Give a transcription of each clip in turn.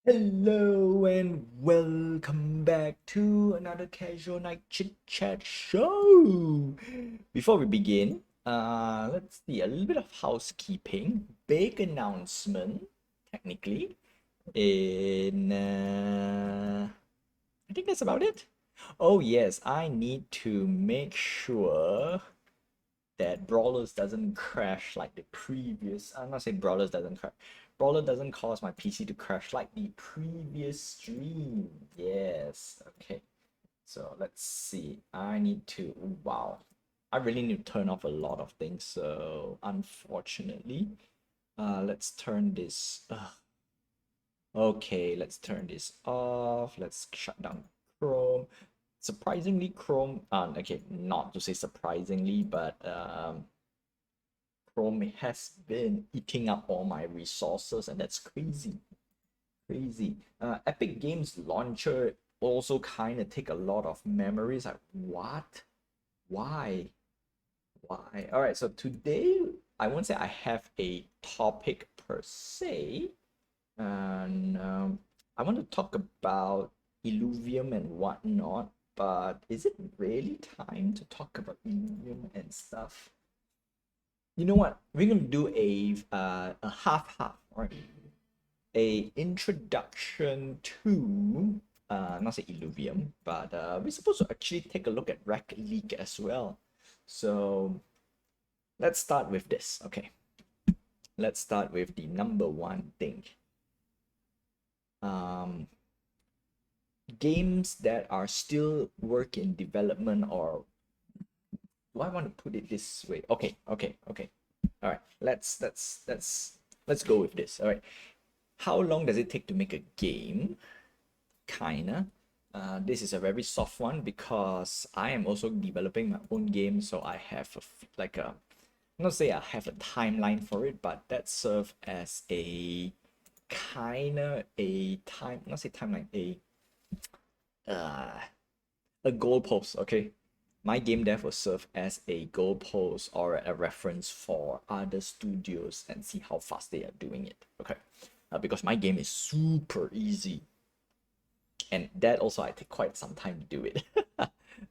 Hello and welcome back to another casual night chit chat show. Before we begin, let's see a little bit of housekeeping. Big announcement, technically. In I think that's about it. Oh yes, I need to make sure that Brawlers doesn't crash like the previous. I'm not saying Brawlers doesn't crash. Brawler doesn't cause my PC to crash like the previous stream. Yes. Okay. So let's see. I need to. Wow. I really need to turn off a lot of things. So unfortunately, let's turn this. Okay, let's turn this off. Let's shut down Chrome. Surprisingly, Chrome. Okay, not to say surprisingly, but Chrome has been eating up all my resources, and that's crazy. Crazy. Epic Games Launcher also kind of take a lot of memories. Like, what? Why? Why? All right, so today, I won't say I have a topic per se. And I want to talk about Illuvium and whatnot, but is it really time to talk about Illuvium and stuff? You know what? We're gonna do a half, right? A introduction to not say Illuvium, but we're supposed to actually take a look at Rec League as well. So let's start with this. Okay, let's start with the number one thing. Um, Games that are still work in development, or do I want to put it this way? Okay. All right, let's go with this. All right, how long does it take to make a game? Kinda. This is a very soft one because I am also developing my own game, so I have like a, not say I have a timeline for it, but that serves as a kinda a time, not say timeline, uh, a goalpost. Okay, my game dev will serve as a goalpost or a reference for other studios and see how fast they are doing it. Okay, because my game is super easy, and that also I take quite some time to do it.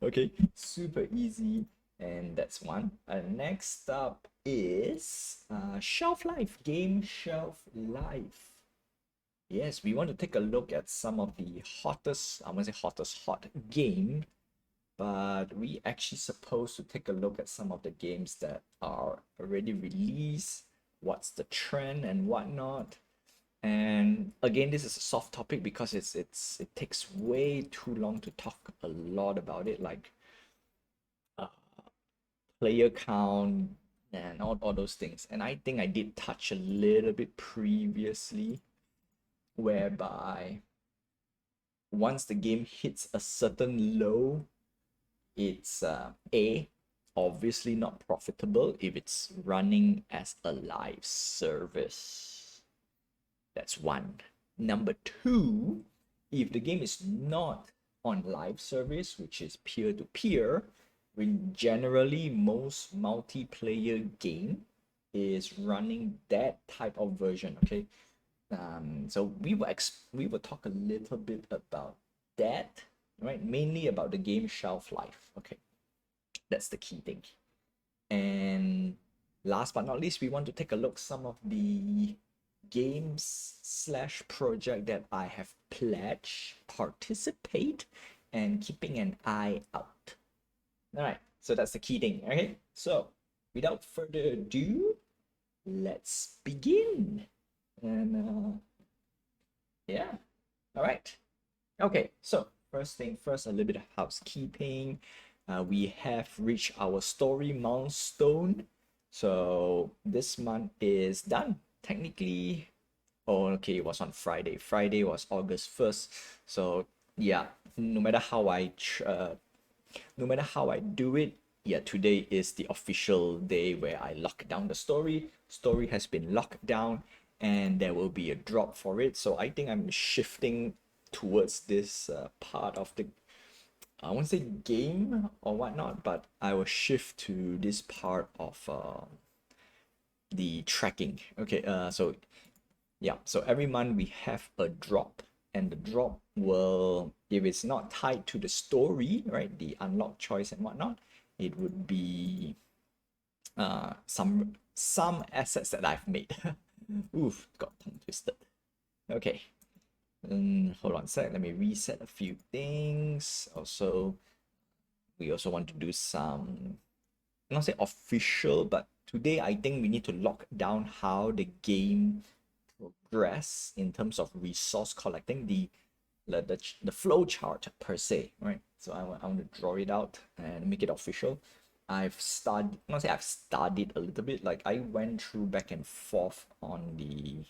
Okay, super easy, and that's one. Next up is shelf life, game shelf life. Yes, we want to take a look at some of the hottest, I won't say hottest, hot game, but we actually supposed to take a look at some of the games that are already released, what's the trend and whatnot. And again, this is a soft topic because it takes way too long to talk a lot about it, like uh, player count and all those things. And I think I did touch a little bit previously, whereby once the game hits a certain low, it's obviously not profitable if it's running as a live service. That's one. Number two, if the game is not on live service, which is peer-to-peer, when generally most multiplayer game is running that type of version. Okay, so we will talk a little bit about that, right? Mainly about the game shelf life. Okay, that's the key thing. And last but not least, we want to take a look some of the games slash project that I have pledged, participate, and keeping an eye out. All right, so that's the key thing. Okay, so without further ado, let's begin. And yeah, all right. Okay, so first thing first, a little bit of housekeeping. We have reached our story milestone. So this month is done. Technically, oh, okay, it was on Friday. Friday was August 1st. So yeah, no matter how no matter how I do it, yeah, today is the official day where I lock down the story. Story has been locked down, and there will be a drop for it. So I think I'm shifting towards this part of the, I won't say game or whatnot, but I will shift to this part of the tracking. Okay, so Yeah, so every month we have a drop, and the drop will, if it's not tied to the story, right, the unlock choice and whatnot, it would be some assets that I've made. Oof, got tongue twisted. Okay, hold on a sec. Let me reset a few things. Also, we also want to do some, not say official, but today I think we need to lock down how the game progress in terms of resource collecting, the flow chart per se, right? So I want to draw it out and make it official. I've studied, not say I've studied a little bit, like I went through back and forth on the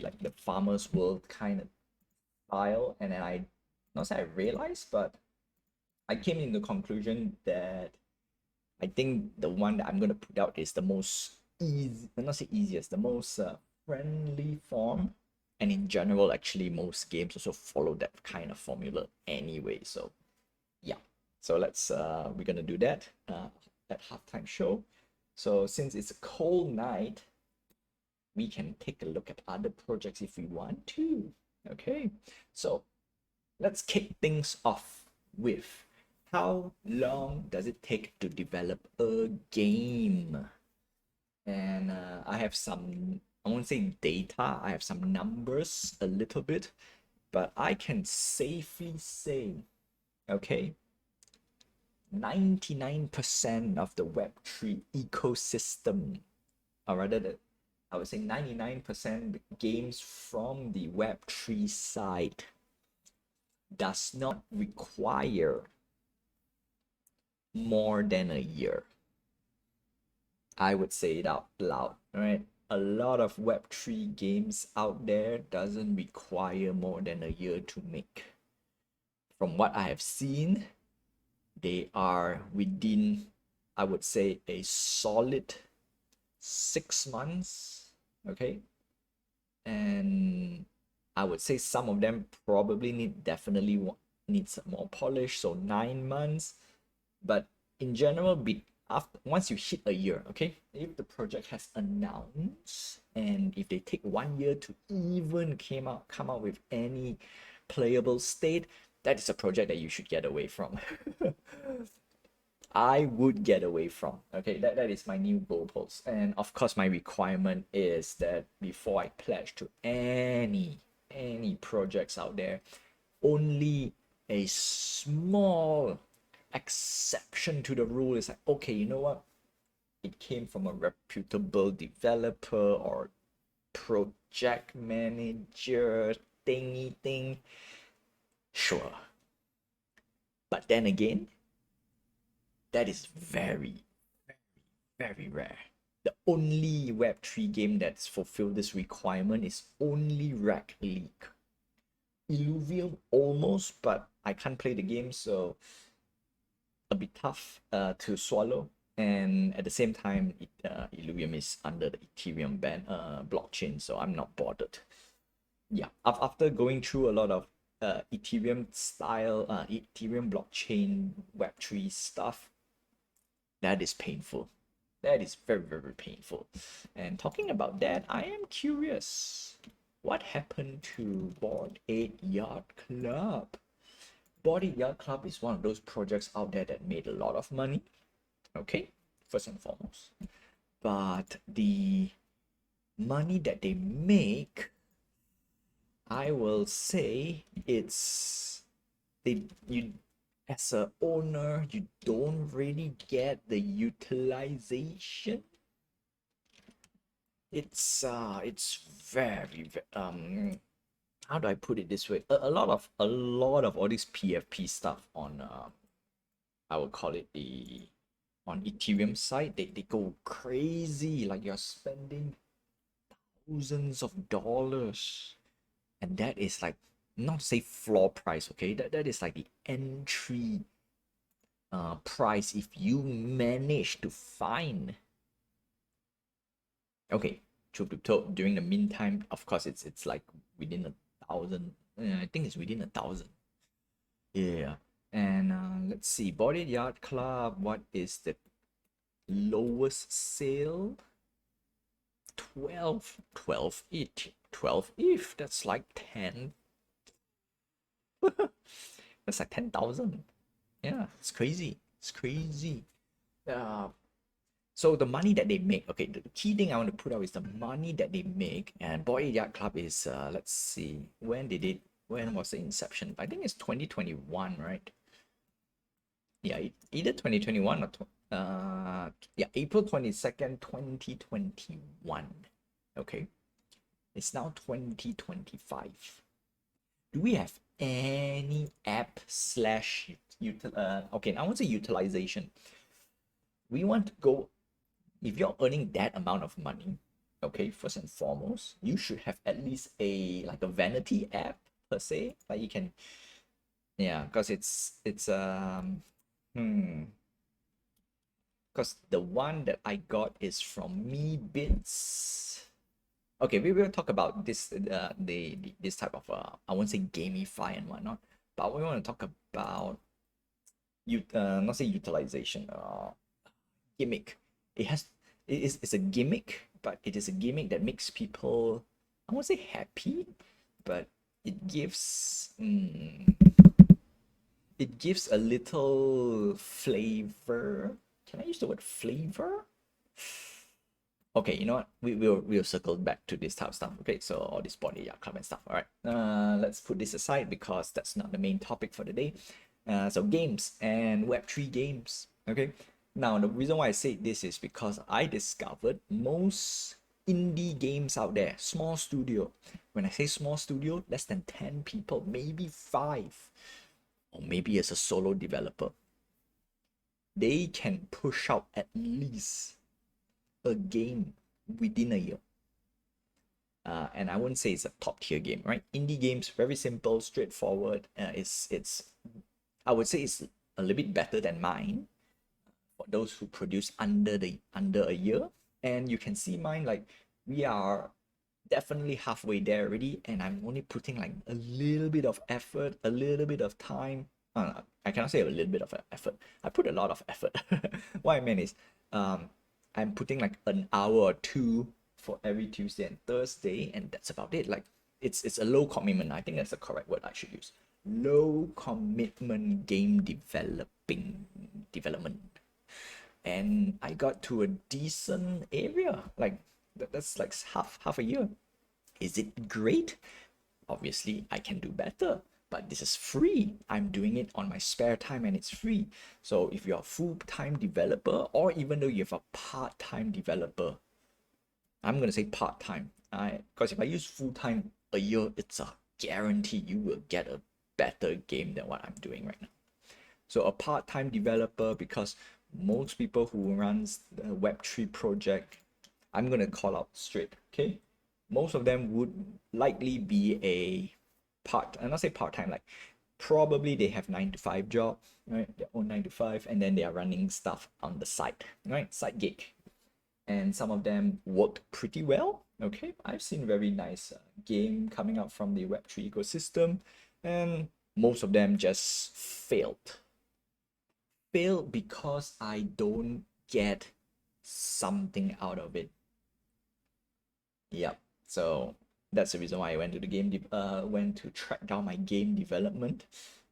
like the farmer's world kind of style, and then I, not say I realized, but I came in the conclusion that I think the one that I'm gonna put out is the most easy, not say easiest, the most friendly form. And in general, actually, most games also follow that kind of formula anyway. So yeah, so we're gonna do that at halftime show. So since it's a cold night, we can take a look at other projects if we want to. Okay, so let's kick things off with how long does it take to develop a game? And I have some, I won't say data, I have some numbers a little bit, but I can safely say, okay, 99% of the Web3 ecosystem, or rather, I would say 99% games from the Web3 side does not require more than a year. I would say it out loud, right? A lot of Web3 games out there doesn't require more than a year to make. From what I have seen, they are within, I would say, a solid 6 months, okay? And I would say some of them probably definitely need some more polish, so 9 months. But in general, after once you hit a year, okay, if the project has announced and if they take 1 year to even come out with any playable state, that is a project that you should get away from. I would get away from. Okay, that is my new goalpost. And of course, my requirement is that before I pledge to any projects out there, only a small exception to the rule is like, okay, you know what? It came from a reputable developer or project manager thingy thing. Sure. But then again, that is very, very rare. The only Web3 game that's fulfilled this requirement is only Rack League. Illuvium almost, but I can't play the game, so a bit tough to swallow. And at the same time, Illuvium is under the Ethereum blockchain, so I'm not bothered. Yeah, after going through a lot of Ethereum style, Ethereum blockchain Web3 stuff, that is painful. That is very, very painful. And talking about that, I am curious. What happened to Bored Ape Yacht Club? Bored Ape Yacht Club is one of those projects out there that made a lot of money. Okay, first and foremost. But the money that they make, I will say it's you as a owner, you don't really get the utilization. It's very how do I put it this way? A lot of all this PFP stuff on I would call it the on Ethereum side, they go crazy, like you're spending thousands of dollars, and that is like, not to say floor price, okay, that is like the entry price if you manage to find. Okay, truth be told, during the meantime, of course, it's like within 1,000. I think it's within 1,000. Yeah. And let's see, Body Yard Club. What is the lowest sale? 12 if that's like 10. That's like 10,000. Yeah, it's crazy. It's crazy. Uh, so the money that they make, okay, the key thing I want to put out is the money that they make. And Boy Yacht Club is, let's see, when was the inception? I think it's 2021, right? Yeah, either 2021 or, yeah, April 22nd, 2021. Okay, it's now 2025. Do we have any app slash okay, I won't say utilization. We want to go, if you're earning that amount of money, okay, first and foremost, you should have at least a like a vanity app per se. Like you can, yeah, because because the one that I got is from Me Bits. Okay, we will talk about this this type of I won't say gamify and whatnot, but we want to talk about not say utilization, gimmick. It's a gimmick, but it is a gimmick that makes people, I won't say happy, but it gives it gives a little flavor. Can I use the word flavor? Okay, you know what? We'll circle back to this type of stuff. Okay, so all this body art club and stuff. All right. Let's put this aside because that's not the main topic for the day. So games and Web3 games. Okay. Now the reason why I say this is because I discovered most indie games out there, small studio. When I say small studio, less than 10 people, maybe 5, or maybe as a solo developer, they can push out at least a game within a year. And I wouldn't say it's a top tier game, right? Indie games, very simple, straightforward. It's I would say it's a little bit better than mine for those who produce under a year. And you can see mine, like we are definitely halfway there already, and I'm only putting like a little bit of effort, a little bit of time. I cannot say a little bit of effort. I put a lot of effort. What I meant is, I'm putting like an hour or two for every Tuesday and Thursday, and that's about it. Like it's a low commitment. I think that's the correct word I should use. Low commitment game development, and I got to a decent area. Like that's like half a year. Is it great? Obviously, I can do better, but this is free. I'm doing it on my spare time and it's free. So if you're a full-time developer, or even though you have a part-time developer, I'm gonna say part-time. Because if I use full-time a year, it's a guarantee you will get a better game than what I'm doing right now. So a part-time developer, because most people who runs the Web3 project, I'm gonna call out straight, okay? Most of them would likely be a I'm not say part-time, like probably they have 9 to 5 job, right? Their own 9 to 5, and then they are running stuff on the side, right? Side gig. And some of them worked pretty well. Okay, I've seen very nice game coming out from the Web3 ecosystem, and most of them just failed. Failed because I don't get something out of it. Yep. So that's the reason why I went to the went to track down my game development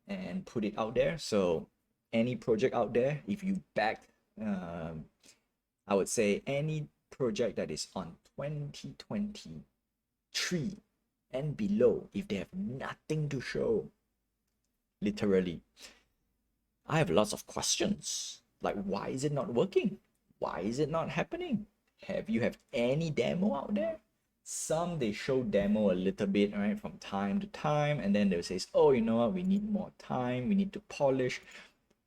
and put it out there. So any project out there, if you back, I would say any project that is on 2023 and below, if they have nothing to show, literally, I have lots of questions. Like, why is it not working? Why is it not happening? You have any demo out there? Some they show demo a little bit, right, from time to time, and then they'll say, oh, you know what, we need more time, we need to polish.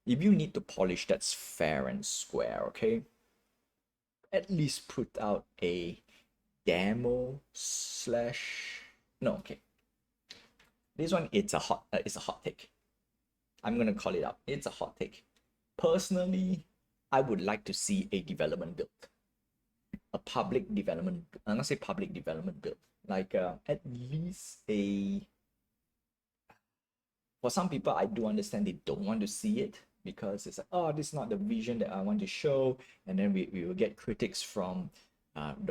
If you need to polish, that's fair and square, okay? At least put out a demo slash, no, okay. This one, it's a hot take. I'm gonna call it up. It's a hot take. Personally, I would like to see a development build, a public development. Not say public development build, like at least a. For some people, I do understand they don't want to see it because it's like, oh, this is not the vision that I want to show, and then we will get critics from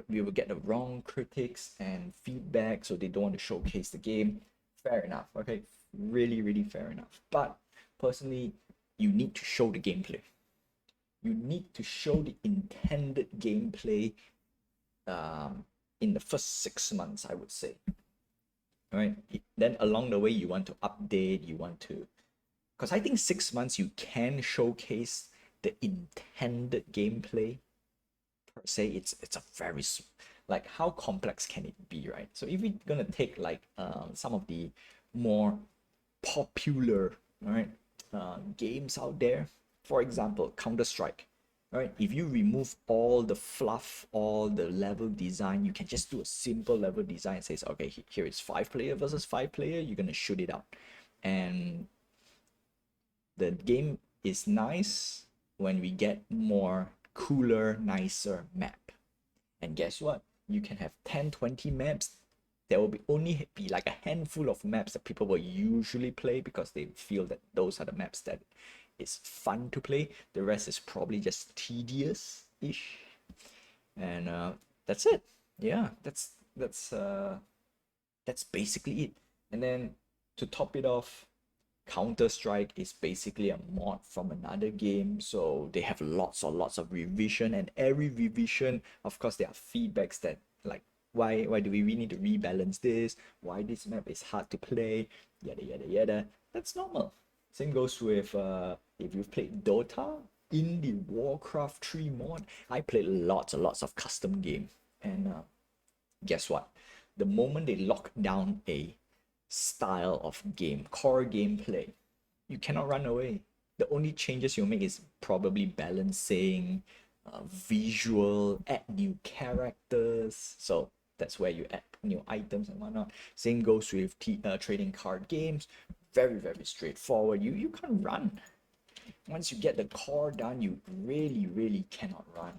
We will get the wrong critics and feedback, so they don't want to showcase the game. Fair enough, okay, really, really fair enough. But personally, you need to show the gameplay. You need to show the intended gameplay in the first 6 months, I would say. Right? Then along the way, you want to update, you want to, because I think 6 months you can showcase the intended gameplay per se. It's a very like, how complex can it be, right? So if we're gonna take like some of the more popular, right, games out there, for example, Counter-Strike, right? If you remove all the fluff, all the level design, you can just do a simple level design. It says, okay, here is 5 player versus 5 player. You're gonna shoot it out, and the game is nice when we get more cooler, nicer map. And guess what? You can have 10, 20 maps. There will only be like a handful of maps that people will usually play because they feel that those are the maps that is fun to play. The rest is probably just tedious-ish. And that's it. Yeah, that's basically it. And then to top it off, Counter-Strike is basically a mod from another game, so they have lots of revision, and every revision, of course, there are feedbacks that, like, why do we need to rebalance this? Why this map is hard to play? Yada yada yada. That's normal. Same goes with if you've played Dota, in the Warcraft 3 mod, I played lots and lots of custom game, and guess what? The moment they lock down a style of game, core gameplay, you cannot run away. The only changes you make is probably balancing, visual, add new characters. So that's where you add new items and whatnot. Same goes with trading card games. Very, very straightforward. You can't run. Once you get the core done, you really, really cannot run.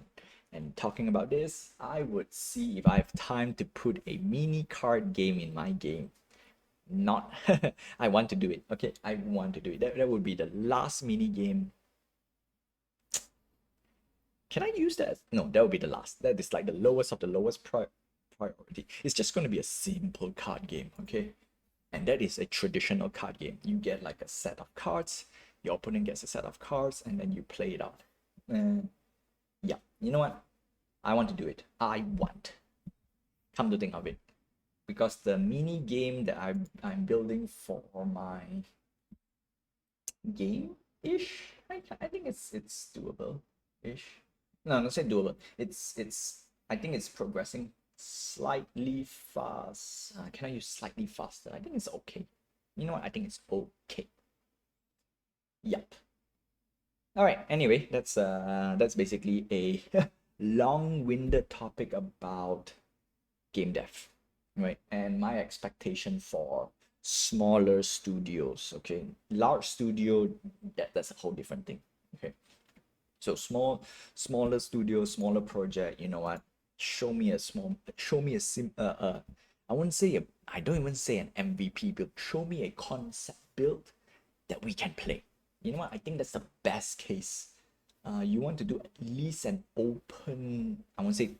And talking about this, I would see if I have time to put a mini card game in my game. Not I want to do it. Okay, I want to do it. That would be the last mini game. Can I use that? No, that would be the last. That is like the lowest of the lowest priority. It's just going to be a simple card game, okay? And that is a traditional card game. You get like a set of cards, your opponent gets a set of cards, and then you play it out. Yeah, you know what? I want to do it. I want. Come to think of it, because the mini game that I'm building for my game-ish, I think it's doable-ish. No, not say doable. It's I think it's progressing slightly fast. Can I use slightly faster? I think it's okay. You know what? I think it's okay. Yep. All right. Anyway, that's basically a long-winded topic about game dev, right? And my expectation for smaller studios. Okay, large studio, that's a whole different thing. Okay, so smaller studio, smaller project. You know what? Show me a I wouldn't say I don't even say an MVP build. Show me a concept build that we can play. You know what? I think that's the best case. You want to do at least an open, I won't say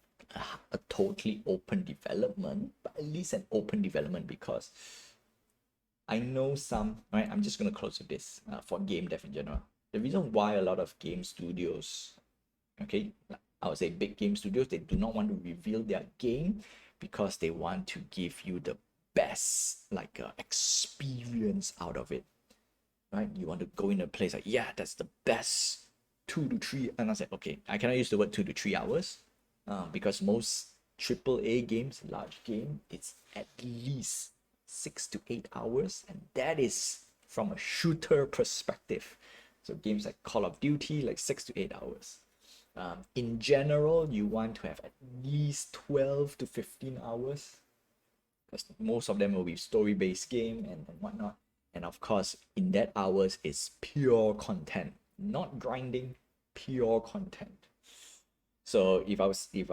a totally open development, but at least an open development, because I know some, right? I'm just going to close with this for game dev in general. The reason why a lot of game studios, okay, I would say big game studios, they do not want to reveal their game because they want to give you the best like experience out of it, right? You want to go in a place like, yeah, that's the best 2 to 3, and I said, okay, I cannot use the word 2 to 3 hours because most AAA games, large game, it's at least 6 to 8 hours, and that is from a shooter perspective. So games like Call of Duty, like 6 to 8 hours. In general, you want to have at least 12 to 15 hours, because most of them will be story-based game and whatnot. And of course, in that hours is pure content, not grinding, pure content. So if I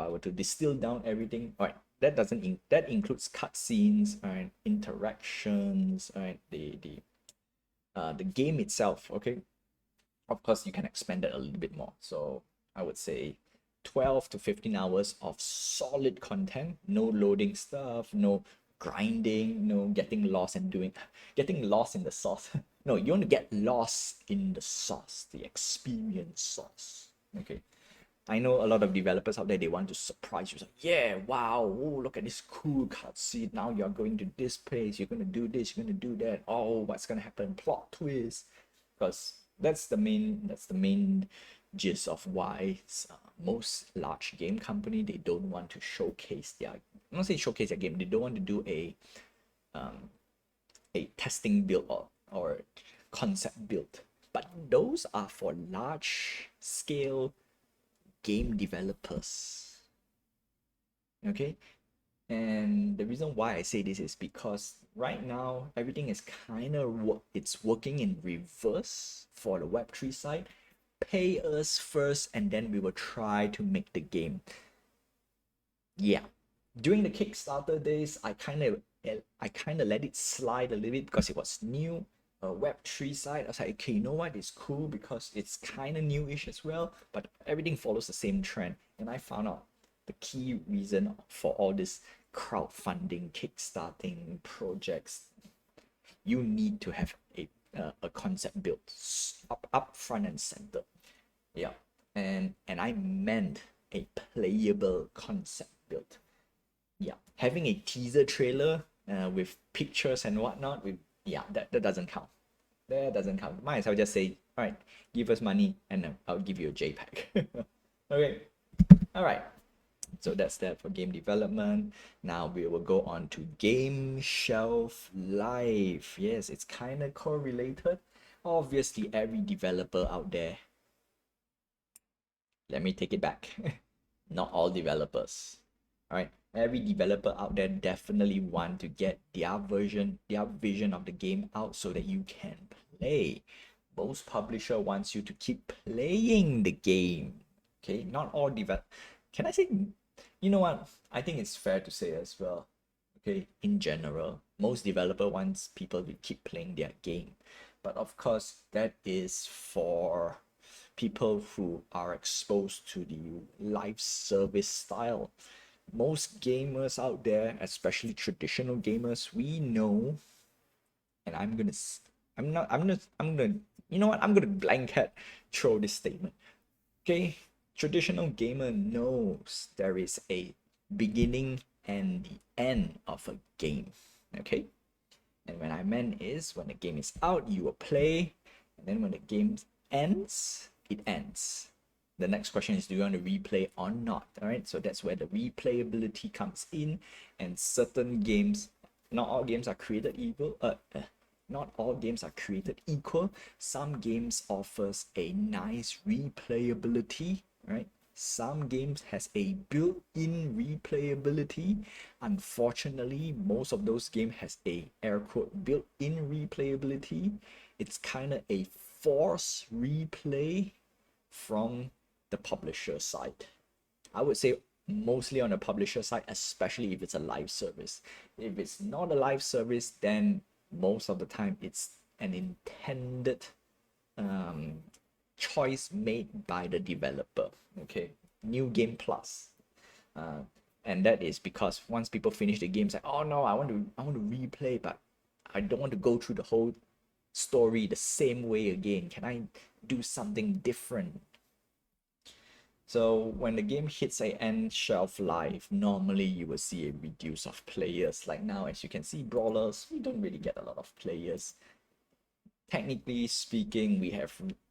were to distill down everything, all right, that includes cutscenes, right, interactions, right, the game itself, okay. Of course, you can expand that a little bit more. So I would say 12 to 15 hours of solid content, no loading stuff, no grinding, no getting lost in the sauce. No, you want to get lost in the sauce, the experience sauce. Okay. I know a lot of developers out there, they want to surprise you. It's like, yeah, wow, oh, look at this cool cutscene. Now you're going to this place, you're going to do this, you're going to do that. Oh, what's going to happen? Plot twist. Because that's the main gist of why most large game company, they don't want to showcase their, I'm not saying showcase their game, they don't want to do a testing build or concept build. But those are for large scale game developers. Okay, and the reason why I say this is because right now everything is kind of it's working in reverse for the web3 side. Pay us first and then we will try to make the game. Yeah, during the Kickstarter days, I kind of let it slide a little bit because it was new. Web3 side, I was like, okay, you know what, it's cool because it's kind of newish as well, but everything follows the same trend. And I found out the key reason for all this crowdfunding, kickstarting projects, you need to have a concept built up front and center. Yeah, and I meant a playable concept built. Yeah, having a teaser trailer with pictures and whatnot, that doesn't count. That doesn't count. Might as well just say, all right, give us money and I'll give you a JPEG. Okay, all right. So that's that for game development. Now we will go on to game shelf life. Yes, it's kind of correlated. Obviously, every developer out there, let me take it back. Not all developers. All right, every developer out there definitely want to get their vision of the game out so that you can play. Most publisher wants you to keep playing the game. Okay, not all can I say, you know what, I think it's fair to say as well, okay, in general, most developer wants people to keep playing their game, but of course that is for people who are exposed to the live service style. Most gamers out there, especially traditional gamers, we know, and I'm gonna, you know what, I'm gonna blanket throw this statement. Okay, traditional gamer knows there is a beginning and the end of a game. Okay, and when I meant is when the game is out, you will play, and then when the game ends, it ends. The next question is, do you want to replay or not? All right, so that's where the replayability comes in. And certain games, not all games are created equal. Not all games are created equal. Some games offers a nice replayability, right? Some games has a built-in replayability. Unfortunately, most of those games has a air quote built-in replayability. It's kind of a forced replay from the publisher side. I would say mostly on the publisher side, especially if it's a live service. If it's not a live service, then most of the time it's an intended choice made by the developer. Okay, new game plus, and that is because once people finish the game, it's like, oh no, I want to replay, but I don't want to go through the whole story the same way again. Can I do something different? So when the game hits a end shelf life, normally you will see a reduce of players. Like now, as you can see, brawlers, we don't really get a lot of players. Technically speaking,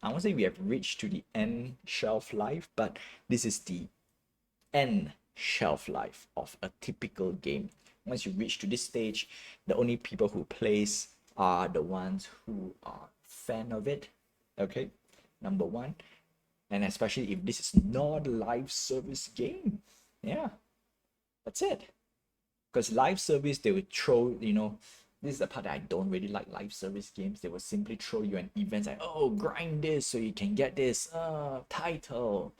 I won't say we have reached to the end shelf life, but this is the end shelf life of a typical game. Once you reach to this stage, the only people who plays are the ones who are fan of it. Okay, number one. And especially if this is not a live service game. Yeah, that's it. Because live service, they would throw, this is the part that I don't really like live service games. They will simply throw you an event like, oh, grind this so you can get this title.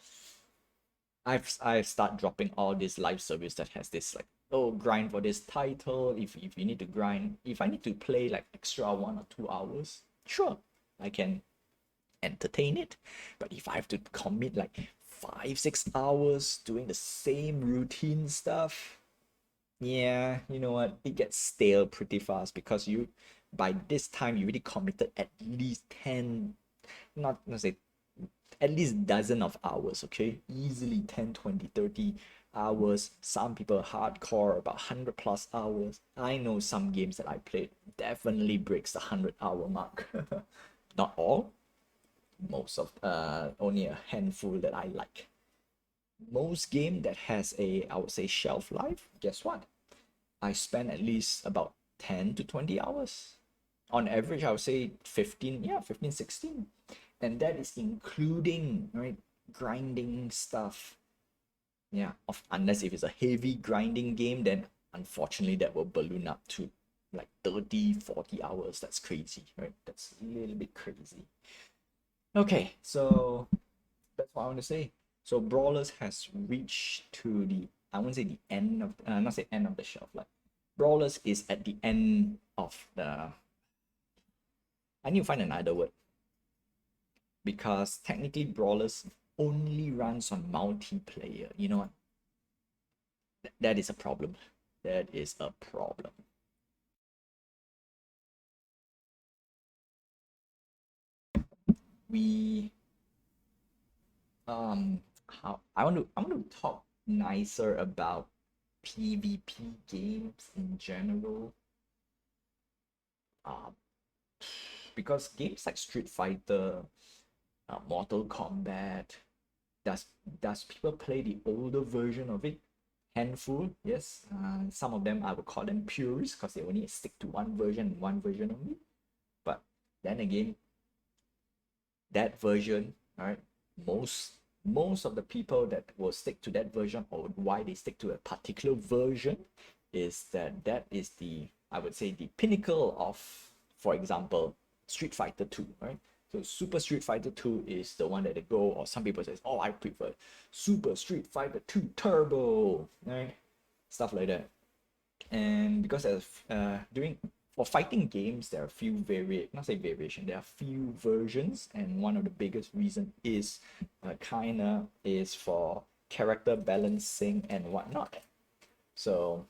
I've start dropping all this live service that has this like, oh, grind for this title. If you need to grind, if I need to play like extra 1 or 2 hours, sure, I can entertain it. But if I have to commit like 5 6 hours doing the same routine stuff, yeah, you know what? It gets stale pretty fast because you by this time you already committed at least 10, not say at least dozen of hours, okay? Easily 10, 20, 30 hours. Some people hardcore about 100 plus hours. I know some games that I played definitely breaks the 100-hour mark. Not all, most of only a handful that I like. Most game that has a, I would say, shelf life, guess what? I spend at least about 10 to 20 hours. On average, I would say 15, yeah, 15, 16. And that is including, right, grinding stuff. Yeah, unless if it's a heavy grinding game, then unfortunately that will balloon up to like 30, 40 hours. That's crazy, right? That's a little bit crazy. Okay, so that's what I want to say. So Brawlers has reached to the, I won't say the end of not say end of the shelf, like Brawlers is at the end of the, I need to find another word, because technically Brawlers only runs on multiplayer. You know what? That is a problem. That is a problem. We how I want to talk nicer about PvP games in general. Um, because games like Street Fighter, Mortal Kombat, does does people play the older version of it? Handful, yes. Some of them I would call them purists because they only stick to one version only. But then again, that version, all right, most of the people that will stick to that version, or why they stick to a particular version, is that that is the, I would say, the pinnacle of, for example, Street Fighter 2, right? So Super Street Fighter 2 is the one that they go, or some people say, oh, I prefer Super Street Fighter 2 Turbo, right? Stuff like that. And because of during for fighting games, there are a few not say variation, there are few versions, and one of the biggest reason is kinda is for character balancing and whatnot. So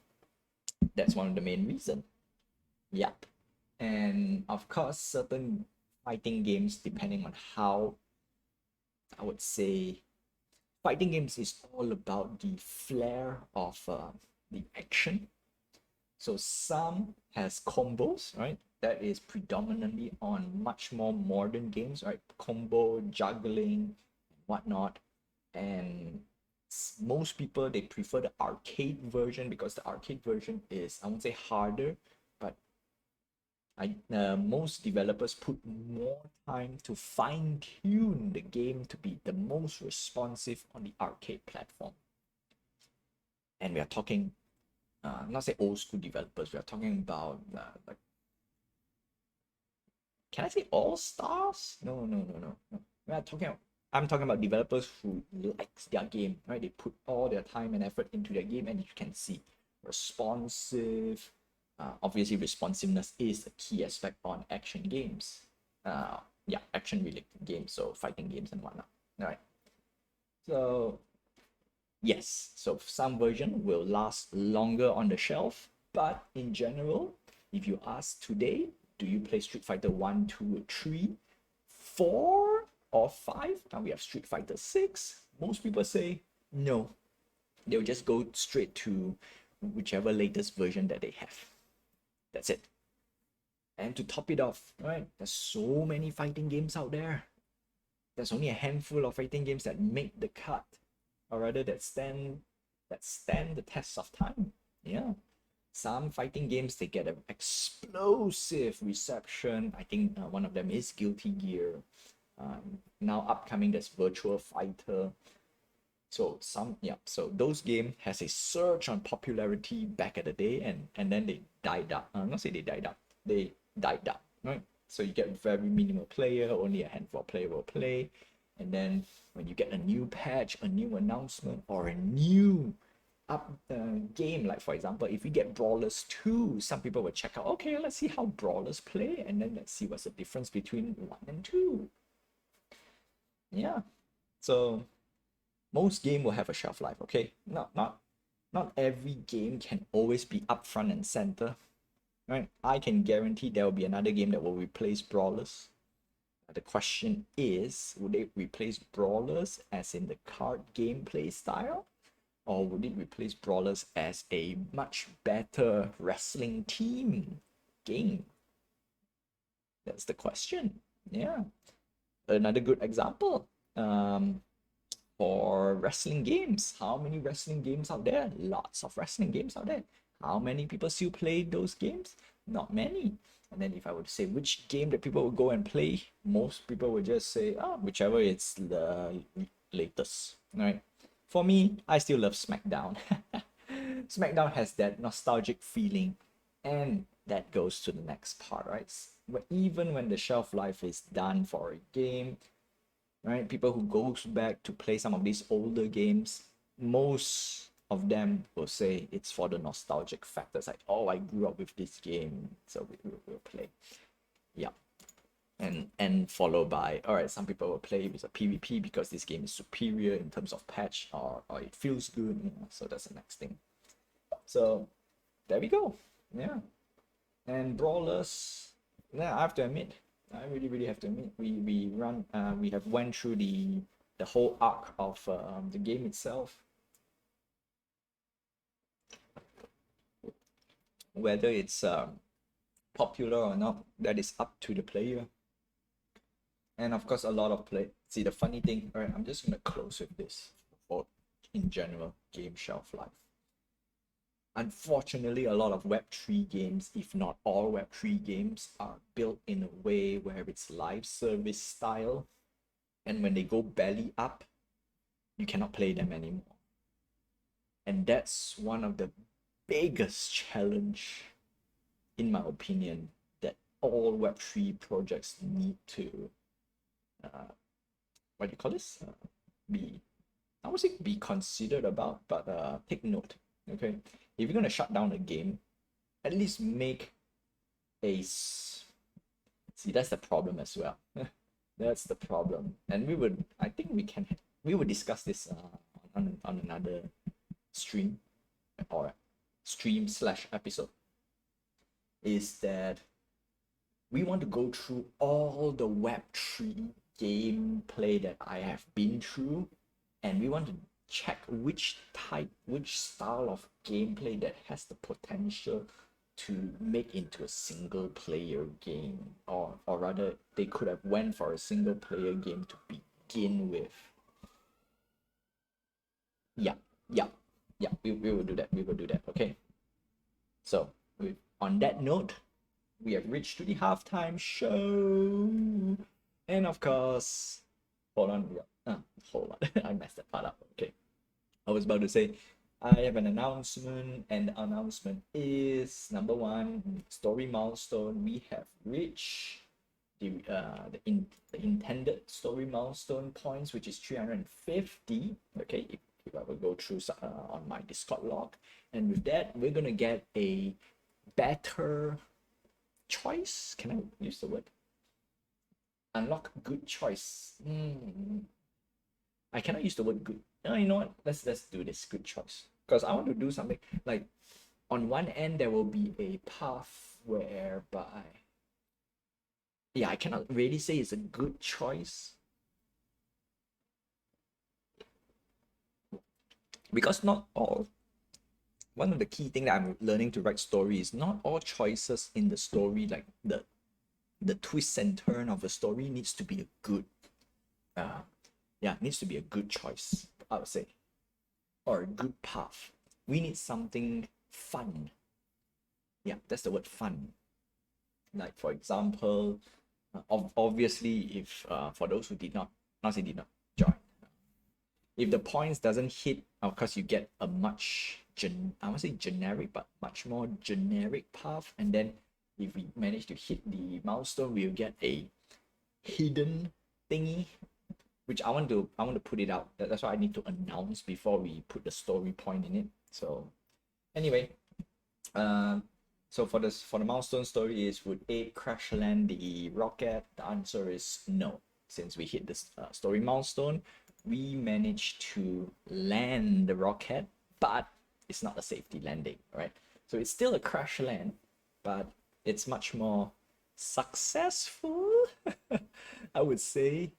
that's one of the main reason. Yep. And of course, certain fighting games, depending on how, I would say, fighting games is all about the flair of the action. So some has combos, right? That is predominantly on much more modern games, right? Combo, juggling, whatnot. And most people, they prefer the arcade version because the arcade version is, I won't say harder, but most developers put more time to fine tune the game to be the most responsive on the arcade platform. And we are talking, not say old school developers, we are talking about like, can I say all stars? No, no, no, no, no. I'm talking about developers who likes their game, right? They put all their time and effort into their game, and you can see responsive. Obviously, responsiveness is a key aspect on action games. Yeah, action related games, so fighting games and whatnot. All right. So yes, so some version will last longer on the shelf, but in general, if you ask today, do you play Street Fighter 1, 2, 3, 4, or 5? Now we have Street Fighter 6. Most people say no. They'll just go straight to whichever latest version that they have. That's it. And to top it off, right, there's so many fighting games out there. There's only a handful of fighting games that make the cut, or rather that stand the test of time. Yeah. Some fighting games, they get an explosive reception. I think one of them is Guilty Gear. Now upcoming, there's Virtual Fighter. So so those games has a surge on popularity back at the day, and then they died up. Not say they died up, they died down, right? So you get very minimal player, only a handful of player will play, and then when you get a new patch, a new announcement, or a new game, like for example, if we get Brawlers 2, some people will check out, okay, let's see how Brawlers play, and then let's see what's the difference between 1 and 2. Yeah, so Most game will have a shelf life, okay? Not every game can always be up front and center, right? I can guarantee there will be another game that will replace brawlers. The question is, would it replace brawlers as in the card gameplay style? Or would it replace brawlers as a much better wrestling team game? That's the question. Yeah. Another good example. For wrestling games. How many wrestling games out there? Lots of wrestling games out there. How many people still play those games? Not many. And then if I were to say which game that people would go and play, most people would just say, oh, whichever it's the latest, right? For me, I still love SmackDown. SmackDown has that nostalgic feeling, and that goes to the next part, right? But even when the shelf life is done for a game, right? People who goes back to play some of these older games, most of them will say it's for the nostalgic factors, like, oh, I grew up with this game, so we'll play. Yeah. And followed by, all right, some people will play with a PvP because this game is superior in terms of patch, or it feels good, you know, so that's the next thing. So there we go. Yeah. And brawlers, yeah, I have to admit, I really have to admit, we have went through the whole arc of the game itself. Whether it's popular or not, that is up to the player. And of course, a lot of play. See, the funny thing, all right, I'm just gonna close with this for in general game shelf life. Unfortunately, a lot of Web3 games, if not all Web3 games, are built in a way where it's live service style. And when they go belly up, you cannot play them anymore. And that's one of the biggest challenge, in my opinion, that all Web3 projects need to, what do you call this? Be, I would say be considered about, but take note, okay? If you're going to shut down a game, at least make a... See, that's the problem as well. That's the problem. And I think we would discuss this on another stream, or stream/episode, is that we want to go through all the Web3 gameplay that I have been through, and we want to check which style of gameplay that has the potential to make into a single player game, or rather they could have went for a single player game to begin with. Yeah, yeah, yeah, we will do that, okay? So on that note, we have reached to the halftime show, and of course, hold on, I messed that part up. Okay, I was about to say I have an announcement, and the announcement is number one, story milestone. We have reached the intended story milestone points, which is 350. Okay, if I will go through on my Discord log, and with that, we're gonna get a better choice. Can I use the word? Unlock good choice. I cannot use the word good. No, you know what? Let's do this good choice, because I want to do something like, on one end there will be a path whereby, yeah, I cannot really say it's a good choice, because not all, one of the key thing that I'm learning to write story is not all choices in the story, like the twist and turn of the story needs to be a good needs to be a good choice, I would say, or a good path. We need something fun. Yeah, that's the word, fun. Like, for example, obviously, if for those who did not join, if the points doesn't hit, of course you get a much I won't say generic, but much more generic path. And then if we manage to hit the milestone, we'll get a hidden thingy, which I want to put it out. That's why I need to announce before we put the story point in it. So anyway, so for the milestone story is, would Abe crash land the rocket? The answer is no. Since we hit this story milestone, we managed to land the rocket, but it's not a safety landing, right? So it's still a crash land, but it's much more successful, I would say.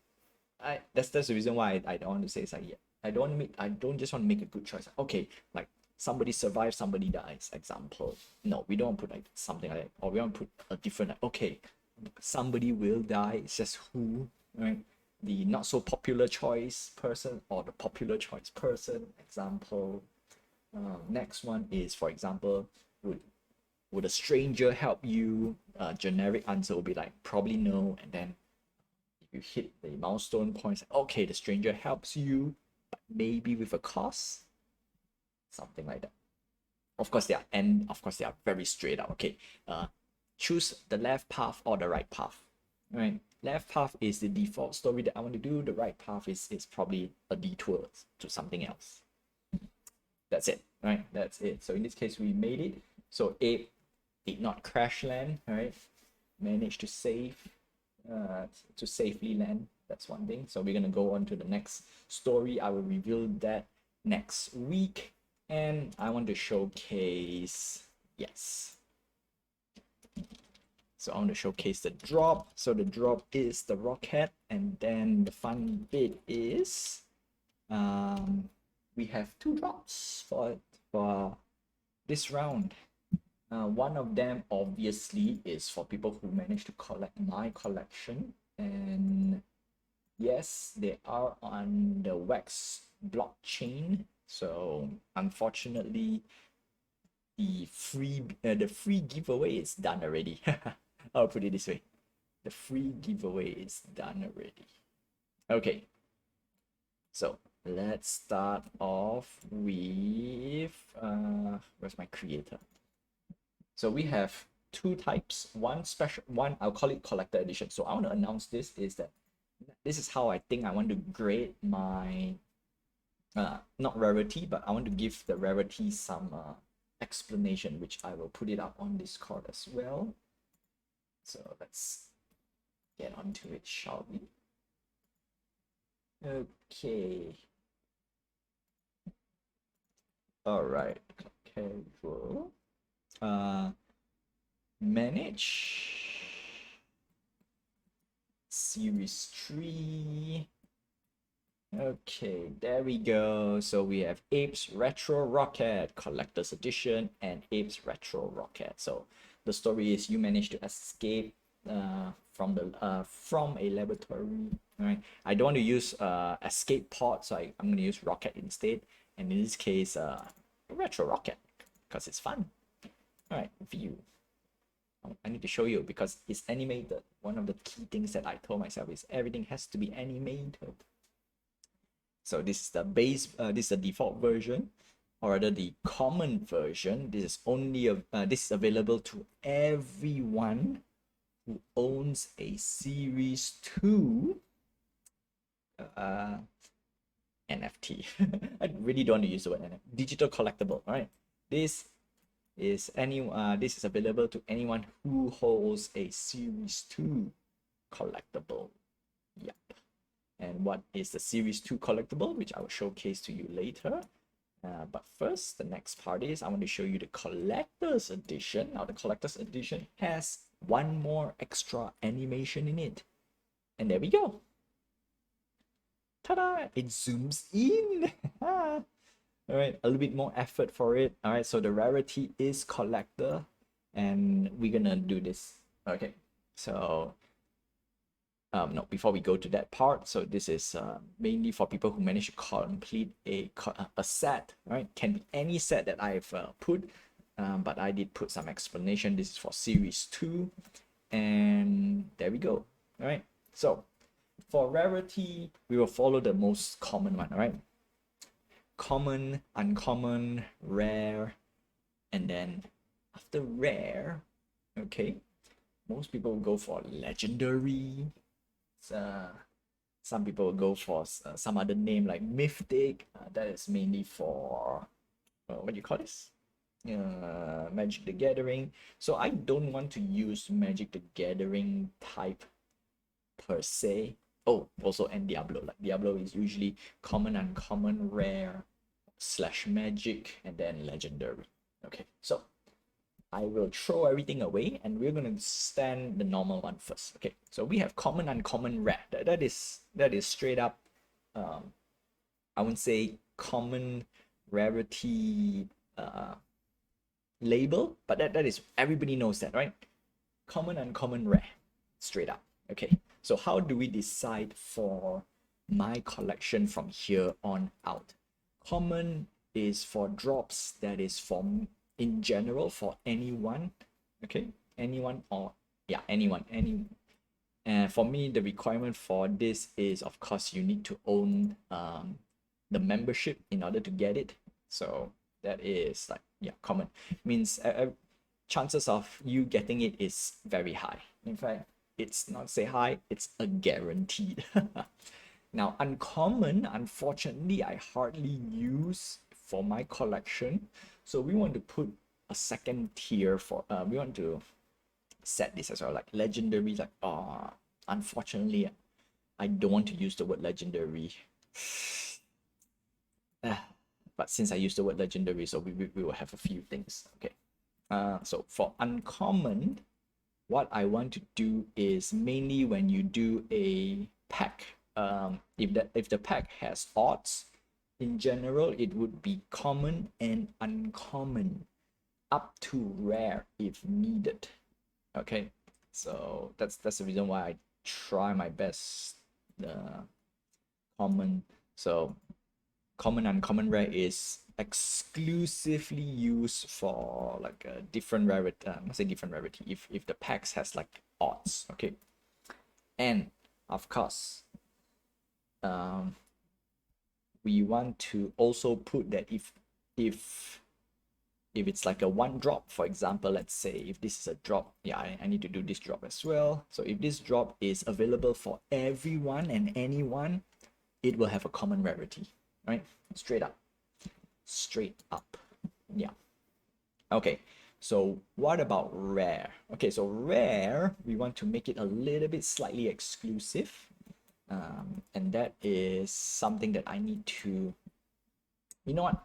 That's the reason why I don't want to say it's like, yeah, I don't just want to make a good choice. Okay, like somebody survives, somebody dies, example. No, we don't put like something like that, or we don't put a different like, okay, somebody will die, it's just who, right? The not so popular choice person or the popular choice person, example. Next one is, for example, would a stranger help you? Generic answer will be like probably no, and then if you hit the milestone points, okay, the stranger helps you, but maybe with a cost, something like that. Of course they are very straight up. Okay, choose the left path or the right path. Right, left path is the default story that I want to do. The right path is probably a detour to something else. That's it, right? That's it. So in this case, we made it. So Abe did not crash land, right? Managed to safely land. That's one thing. So we're gonna go on to the next story. I will reveal that next week, and I want to showcase, yes. So I want to showcase the drop. So the drop is the rocket, and then the fun bit is we have two drops for this round. One of them obviously is for people who manage to collect my collection, and yes, they are on the Wax blockchain. So unfortunately, the free giveaway is done already. I'll put it this way: the free giveaway is done already. Okay, so let's start off with where's my creator? So we have two types. One I'll call it collector edition. So I want to announce this is that this is how I think I want to grade my not rarity, but I want to give the rarity some explanation, which I will put it up on Discord as well. So let's get onto it, shall we? Okay. All right. Casual. Manage series 3. Okay, there we go. So we have Apes Retro Rocket Collector's Edition and Apes Retro Rocket. So the story is you manage to escape from a laboratory. Right. I don't want to use escape pod, so I'm gonna use rocket instead. And in this case, retro rocket because it's fun. All right, view. I need to show you because it's animated. One of the key things that I told myself is everything has to be animated. So this is the base, this is the default version, or rather the common version. This is only this is available to everyone who owns a Series 2 NFT. I really don't want to use the word NFT. Digital collectible. All right, this is this is available to anyone who holds a Series 2 collectible. Yep. And what is the Series 2 collectible, which I will showcase to you later. But first, the next part is I want to show you the collector's edition. Now, the collector's edition has one more extra animation in it. And there we go. Ta-da! It zooms in. All right, a little bit more effort for it. All right, so the rarity is collector, and we're gonna do this. Okay, so no, before we go to that part, so this is mainly for people who manage to complete a set, right? Can be any set that I've put, but I did put some explanation. This is for Series 2, and there we go. All right, so for rarity, we will follow the most common one, all right? Common, uncommon, rare, and then after rare, okay, most people go for legendary. Some people will go for some other name like mythic. That is mainly for what do you call this? Magic the Gathering. So I don't want to use Magic the Gathering type per se. Oh, also and Diablo. Like Diablo is usually common, uncommon, rare, slash magic, and then legendary. Okay, so I will throw everything away and we're gonna stand the normal one first. Okay, so we have common, uncommon, rare. That is straight up. I wouldn't say common rarity label, but that is everybody knows that, right? Common, uncommon, rare, straight up. Okay, so how do we decide for my collection from here on out? Common is for drops, that is for in general for anyone. Okay, anyone, or yeah, anyone, any. And for me, the requirement for this is, of course, you need to own the membership in order to get it. So that is like, yeah, common. Means chances of you getting it is very high. In fact, it's not say high, it's a guaranteed. Now, uncommon, unfortunately, I hardly use for my collection. So we want to put a second tier for, we want to set this as well, like legendary, like, unfortunately, I don't want to use the word legendary. But since I use the word legendary, so we will have a few things. Okay. So for uncommon, what I want to do is mainly when you do a pack, if the pack has odds, in general, it would be common and uncommon, up to rare if needed. Okay, so that's the reason why I try my best. Common, so common, uncommon, rare is exclusively used for like a different rarity. Not say different rarity. If the packs has like odds, okay. And of course, we want to also put that if it's like a one drop, for example, let's say if this is a drop, yeah, I need to do this drop as well. So if this drop is available for everyone and anyone, it will have a common rarity, right? Straight up, yeah. Okay, so what about rare? Okay, so rare, we want to make it a little bit slightly exclusive, and that is something that I need to, you know what,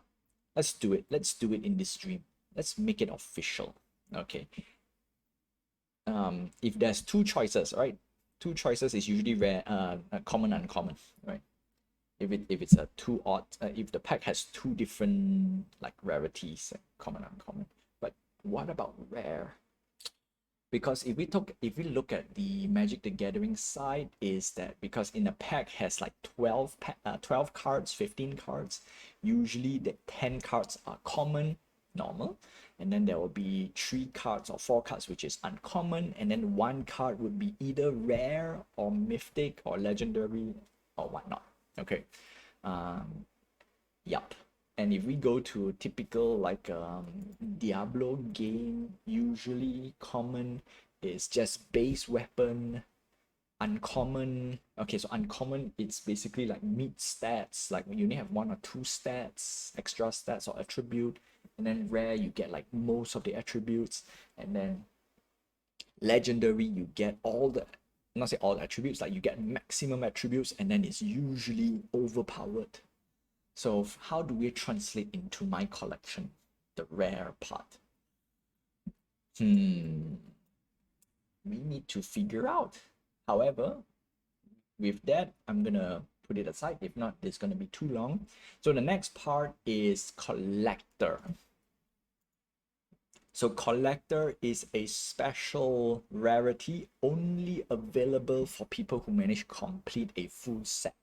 let's do it in this stream. Let's make it official. Okay, if there's two choices, right, two choices is usually rare, common, uncommon, right? If it's a two odd, if the pack has two different like rarities, common, uncommon. But what about rare? Because if we look at the Magic the Gathering side, is that because in a pack has like 12 cards, 15 cards, usually the 10 cards are common, normal, and then there will be 3 cards or 4 cards which is uncommon, and then 1 card would be either rare or mythic or legendary or whatnot. Okay, yup. And if we go to typical like Diablo game, usually common is just base weapon. Uncommon, okay, so uncommon, it's basically like mid stats, like you only have 1 or 2 stats, extra stats or attribute. And then rare, you get like most of the attributes. And then legendary, you get all the, not say all the attributes, like you get maximum attributes, and then it's usually overpowered. So how do we translate into my collection, the rare part? We need to figure out. However, with that, I'm gonna put it aside. If not, it's gonna be too long. So the next part is collector. So collector is a special rarity only available for people who manage to complete a full set.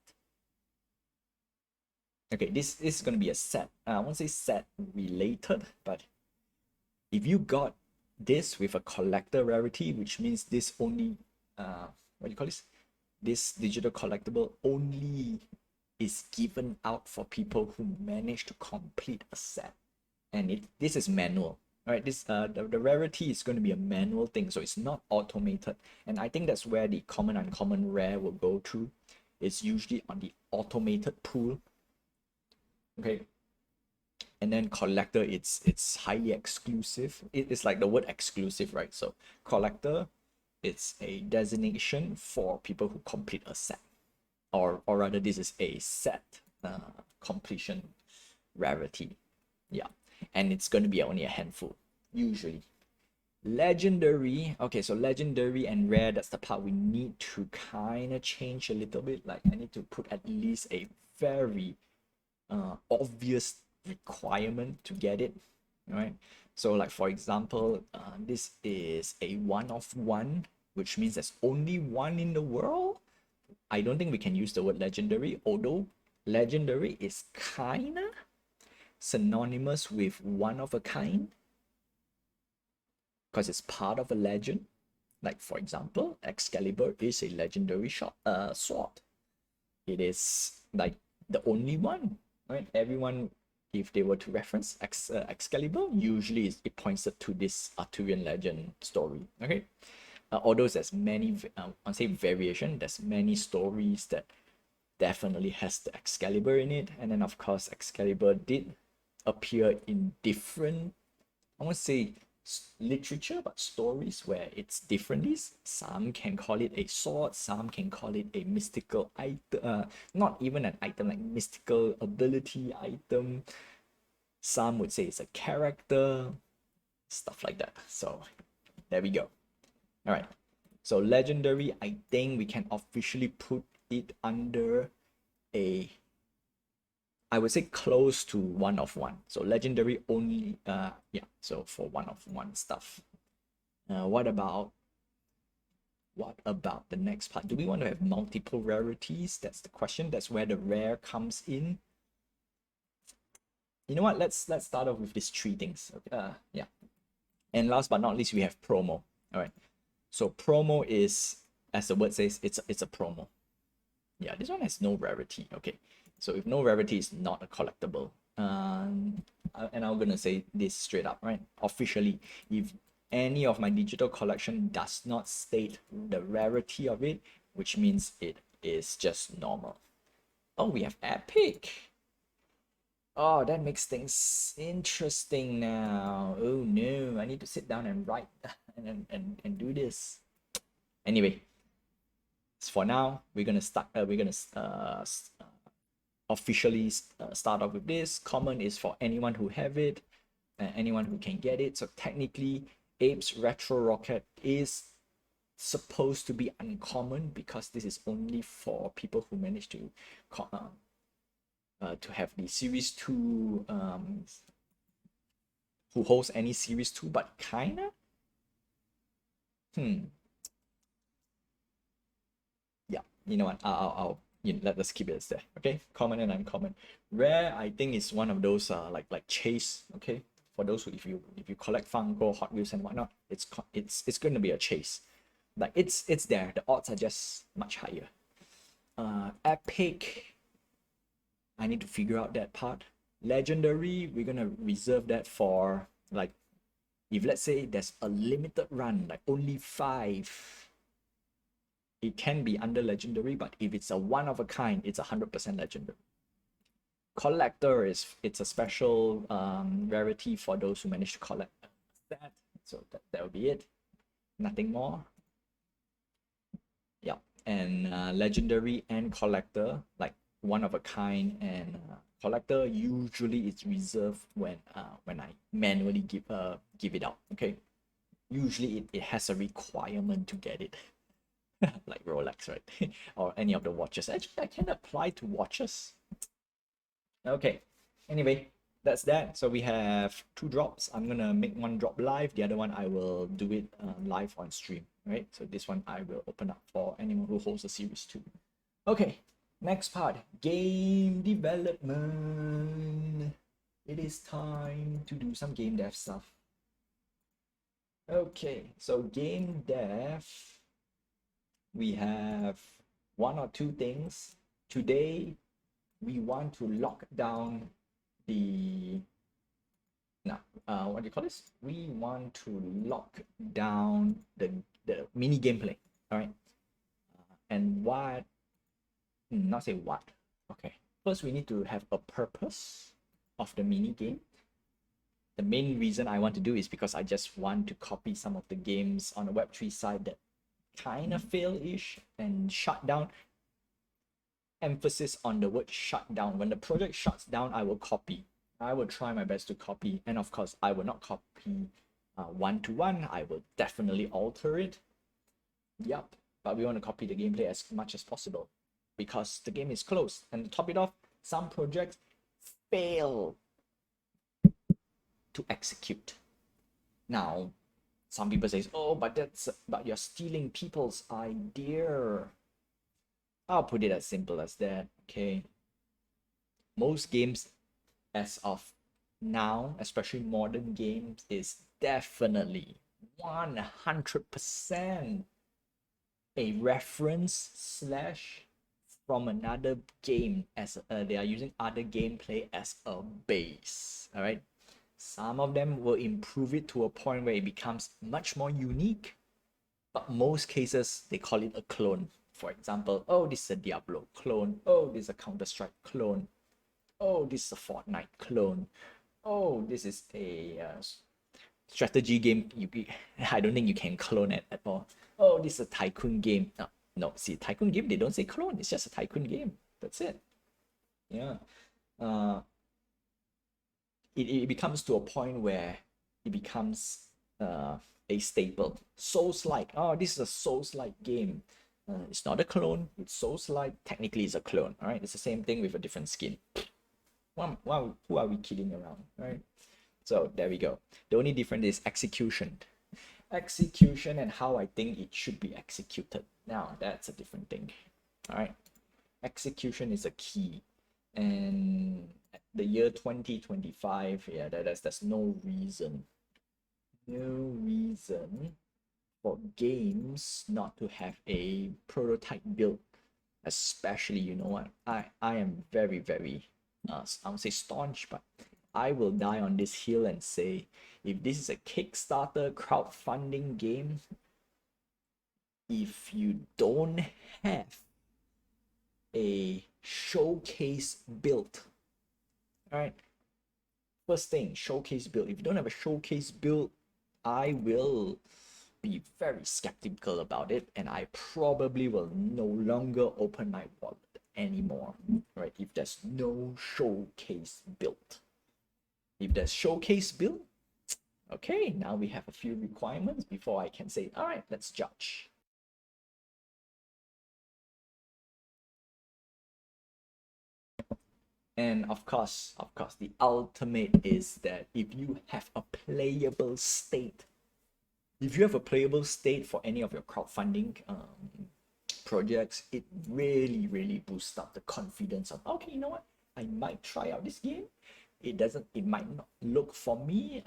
Okay, this is going to be a set. I won't say set related, but if you got this with a collector rarity, which means this only, what do you call this? This digital collectible only is given out for people who manage to complete a set. And this is manual, right? This the rarity is going to be a manual thing, so it's not automated. And I think that's where the common, uncommon, rare will go through. It's usually on the automated pool. Okay, and then collector, it's highly exclusive. It's like the word exclusive, right? So collector, it's a designation for people who complete a set. or rather this is a set completion rarity. Yeah, and it's going to be only a handful usually. Legendary, okay, so legendary and rare, that's the part we need to kind of change a little bit. Like I need to put at least a very obvious requirement to get it, right? So like for example, this is a one of one, which means there's only one in the world. I don't think we can use the word legendary, although legendary is kinda synonymous with one of a kind because it's part of a legend. Like for example, Excalibur is a legendary sword. It is like the only one, right? Everyone, if they were to reference Excalibur, usually it points to this Arthurian legend story. Okay, although there's many, I say variation. There's many stories that definitely has the Excalibur in it, and then of course Excalibur did appear in different, I won't say literature, but stories where it's differently. Some can call it a sword, some can call it a mystical item, not even an item, like mystical ability item. Some would say it's a character, stuff like that. So there we go. All right, so legendary, I think we can officially put it under a, I would say close to one of one. So legendary only, yeah, so for one of one stuff. What about the next part? Do we want to have multiple rarities? That's the question. That's where the rare comes in. You know what? Let's start off with these three things. Yeah. And last but not least, we have promo. All right. So promo is, as the word says, it's a promo. Yeah, this one has no rarity. Okay. So if no rarity is not a collectible, and I'm gonna say this straight up, right? Officially, if any of my digital collection does not state the rarity of it, which means it is just normal. Oh, we have epic. Oh, that makes things interesting now. Oh no, I need to sit down and write and do this. Anyway, for now, we're gonna start. Officially start off with this. Common is for anyone who have it, anyone who can get it. So technically, Abe's Retro Rocket is supposed to be uncommon because this is only for people who manage to have the Series 2, who holds any Series 2, but kinda? Yeah, you know what? I'll let's keep it as there. Okay, common and uncommon. Rare, I think, is one of those like chase. Okay, for those who, if you collect Funko, Hot Wheels and whatnot, it's going to be a chase. Like it's there. The odds are just much higher. Epic, I need to figure out that part. Legendary, we're gonna reserve that for like, if let's say there's a limited run, like only 5. It can be under legendary, but if it's a one of a kind, it's 100% legendary. Collector it's a special rarity for those who manage to collect that. So that will be it. Nothing more. Yeah, and legendary and collector, like one of a kind and collector, usually it's reserved when I manually give it out. Okay, usually it has a requirement to get it. Like Rolex, right? Or any of the watches. Actually, I can apply to watches. Okay, anyway, that's that. So we have 2 drops. I'm gonna make 1 drop live, the other one I will do it live on stream, right? So this one I will open up for anyone who holds a Series 2. Okay, next part, game development. It is time to do some game dev stuff. Okay, so game dev, we have 1 or 2 things. Today, we want to lock down the, what do you call this? We want to lock down the mini gameplay, all right? And what, not say what, okay. First, we need to have a purpose of the mini game. The main reason I want to do is because I just want to copy some of the games on the Web3 side that kind of fail-ish and shut down. emphasis on the word shut down. When the project shuts down, I will copy. I will try my best to copy. And of course, I will not copy one to one. I will definitely alter it. Yup. But we want to copy the gameplay as much as possible because the game is closed. And to top it off, some projects fail to execute. Now, some people say, oh, but you're stealing people's idea. I'll put it as simple as that, okay? Most games as of now, especially modern games, is definitely 100% a reference slash from another game as they are using other gameplay as a base. All right, some of them will improve it to a point where it becomes much more unique, but most cases they call it a clone. For example, oh, this is a Diablo clone. Oh, this is a Counter-Strike clone. Oh, this is a Fortnite clone. Oh, this is a strategy game. I don't think you can clone it at all. Oh, this is a tycoon game. No, see, tycoon game, they don't say clone. It's just a tycoon game. That's it. Yeah. It becomes to a point where it becomes a staple. Souls-like. Oh, this is a Souls-like game. It's not a clone. It's Souls-like. Technically, it's a clone. All right. It's the same thing with a different skin. Who are we kidding around? Right. So there we go. The only difference is execution. Execution and how I think it should be executed. Now that's a different thing. All right. Execution is a key. And the year 2025, yeah, there's no reason for games not to have a prototype build. Especially, you know what, I am very I would say staunch, but I will die on this hill and say, if this is a Kickstarter crowdfunding game, if you don't have a showcase build, all right, first thing, showcase build. If you don't have a showcase build, I will be very skeptical about it, and I probably will no longer open my wallet anymore, right? If there's no showcase build. If there's showcase build, okay, now we have a few requirements before I can say, all right, let's judge. And of course, the ultimate is that if you have a playable state, for any of your crowdfunding projects, it really boosts up the confidence of, okay, you know what, I might try out this game. It might not look for me,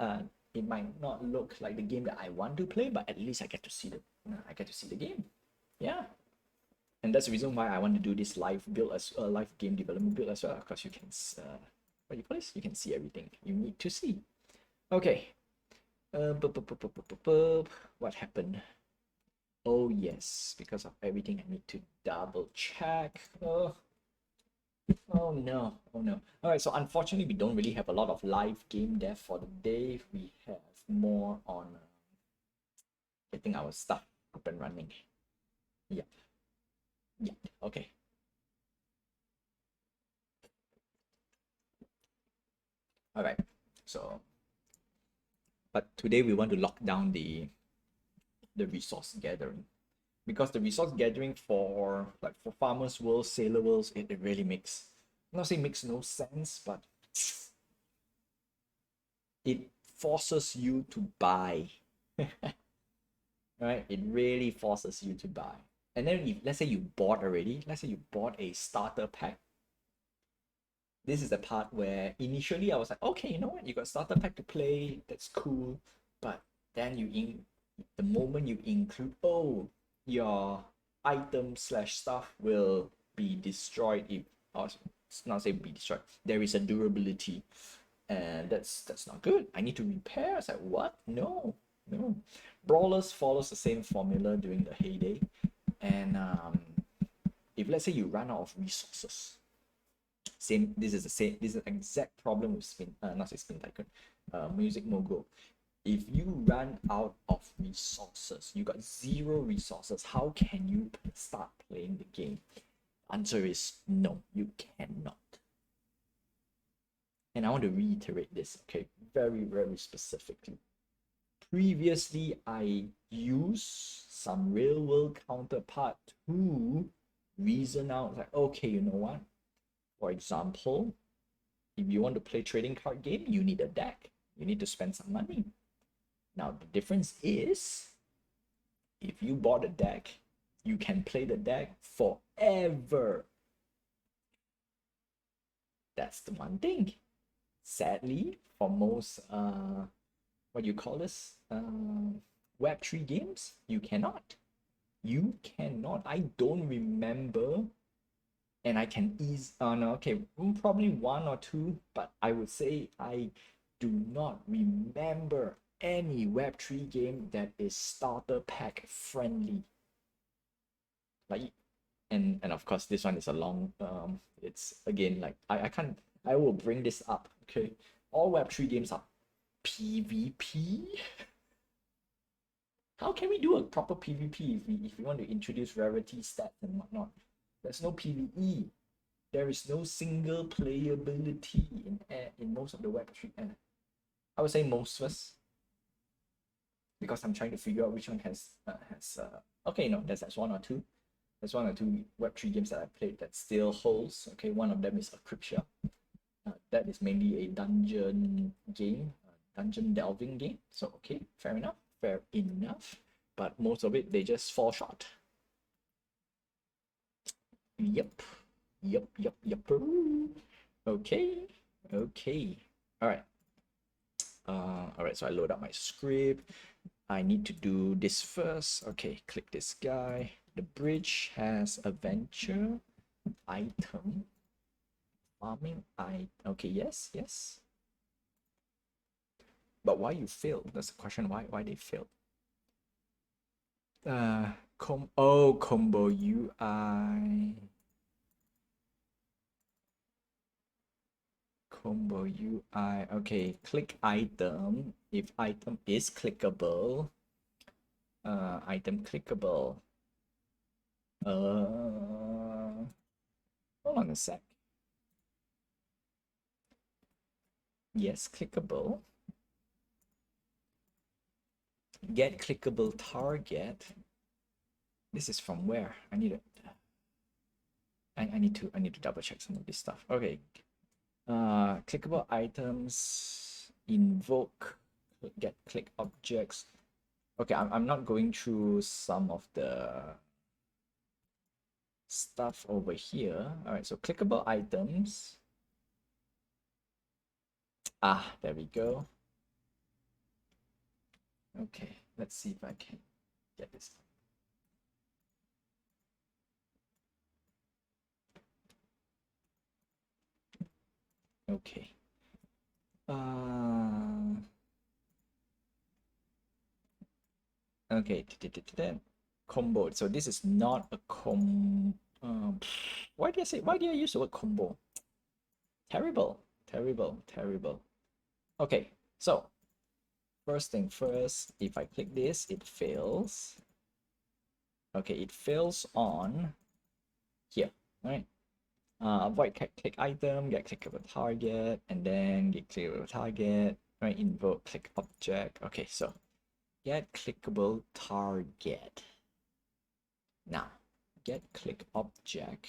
it might not look like the game that I want to play, but at least I get to see the game. Yeah. And that's the reason why I want to do this live build as live game development build as well, because you can what do you call this? You can see everything you need to see. Okay. What happened? Oh yes, because of everything I need to double check. Oh no. All right, so unfortunately we don't really have a lot of live game dev for the day. We have more on getting our stuff up and running. Yeah, okay. All right, so but today we want to lock down the resource gathering, because the resource gathering for Farmers World, Sailor Worlds, it really makes, I'm not saying makes no sense, but it forces you to buy. Right, it really forces you to buy. And then if let's say you bought already, let's say you bought a starter pack, this is the part where initially I was like, okay, you know what, you got starter pack to play, that's cool. But then the moment you include, oh, your item slash stuff will be destroyed if, or not say be destroyed, there is a durability, and that's not good. I need to repair. I was like, what? No. Brawlers follows the same formula during the heyday, and if let's say you run out of resources, this is an exact problem with Spin Tycoon, Music Mogul. If you run out of resources, you got 0 resources, how can you start playing the game? Answer is no, you cannot. And I want to reiterate this, okay, very, very specifically. Previously, I used some real world counterpart to reason out like, okay, you know what? For example, if you want to play trading card game, you need a deck. You need to spend some money. Now, the difference is if you bought a deck, you can play the deck forever. That's the one thing. Sadly, for most what you call this Web3 games, you cannot. You cannot. I don't remember, and I can ease. No, okay, probably one or two, but I would say I do not remember any Web3 game that is starter pack friendly. Like, and of course, this one is a long. It's again like I can't. I will bring this up. Okay, all Web3 games are PvP. How can we do a proper PvP if we want to introduce rarity stats and whatnot? There's no PvE. There is no single playability in most of the Web3. I would say most first, because I'm trying to figure out which one has okay, no, that's one or two. There's one or two Web3 games that I played that still holds. Okay, one of them is Cryptia. That is mainly a dungeon game, dungeon delving game. So okay, fair enough. But most of it, they just fall short. Yep. Okay. All right. So I load up my script. I need to do this first. Okay, click this guy. The bridge has adventure, item, farming, okay, yes. But why you failed? That's the question. Why they failed? Combo UI. Combo UI. Okay, click item. If item is clickable, item clickable. Hold on a sec. Yes, clickable. Get clickable target. This is from where? I need to double check some of this stuff. Okay. Clickable items, invoke, get click objects. Okay, I'm not going through some of the stuff over here. All right, so clickable items. There we go. Okay, let's see if I can get this. Okay. Okay, combo. So this is not a why do I use the word combo? Terrible. Okay, so first thing first, if I click this, it fails. Okay, it fails on here, right? Avoid click item, get clickable target, and then get clickable target, right? Invoke click object. Okay, so get clickable target. Now, get click object.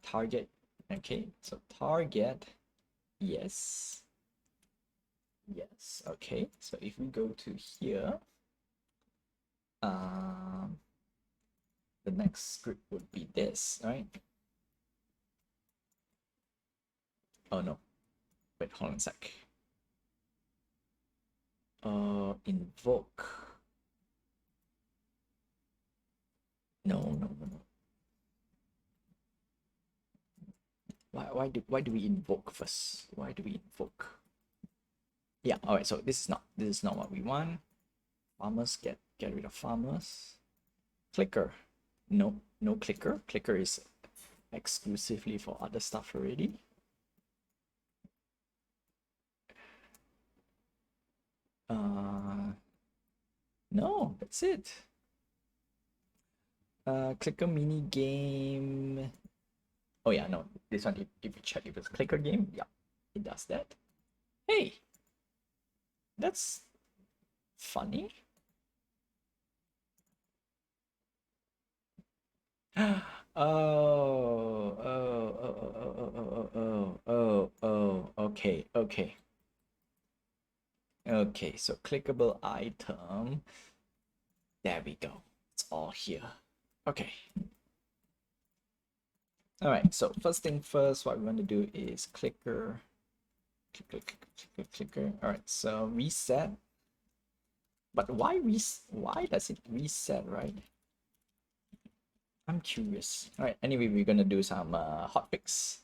Target. Okay, so target, yes. Okay, so if we go to here, the next script would be this, right? Oh no, wait, hold on a sec. Invoke. No. Why do we invoke first? Why do we invoke? Yeah, all right, so this is not what we want. Farmers, get rid of farmers. Clicker. No clicker. Clicker is exclusively for other stuff already. No, that's it. Clicker mini game. Oh yeah, no, this one, if you check if it's clicker game, yeah, it does that. Hey, that's funny. Okay, okay. Okay, so clickable item. There we go. It's all here. Okay. All right, so first thing first, what we want to do is clicker. Clicker. All right, so reset. But why does it reset, right? I'm curious. All right, anyway, we're gonna do some hotfix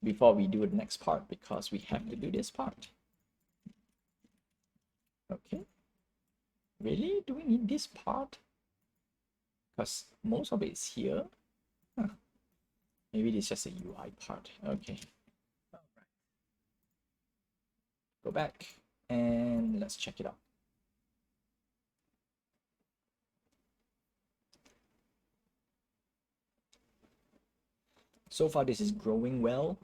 before we do the next part because we have to do this part. Okay. Really? Do we need this part? Because most of it is here. Huh. Maybe it's just a UI part. Okay. All right. Go back and let's check it out. So far, this is growing well,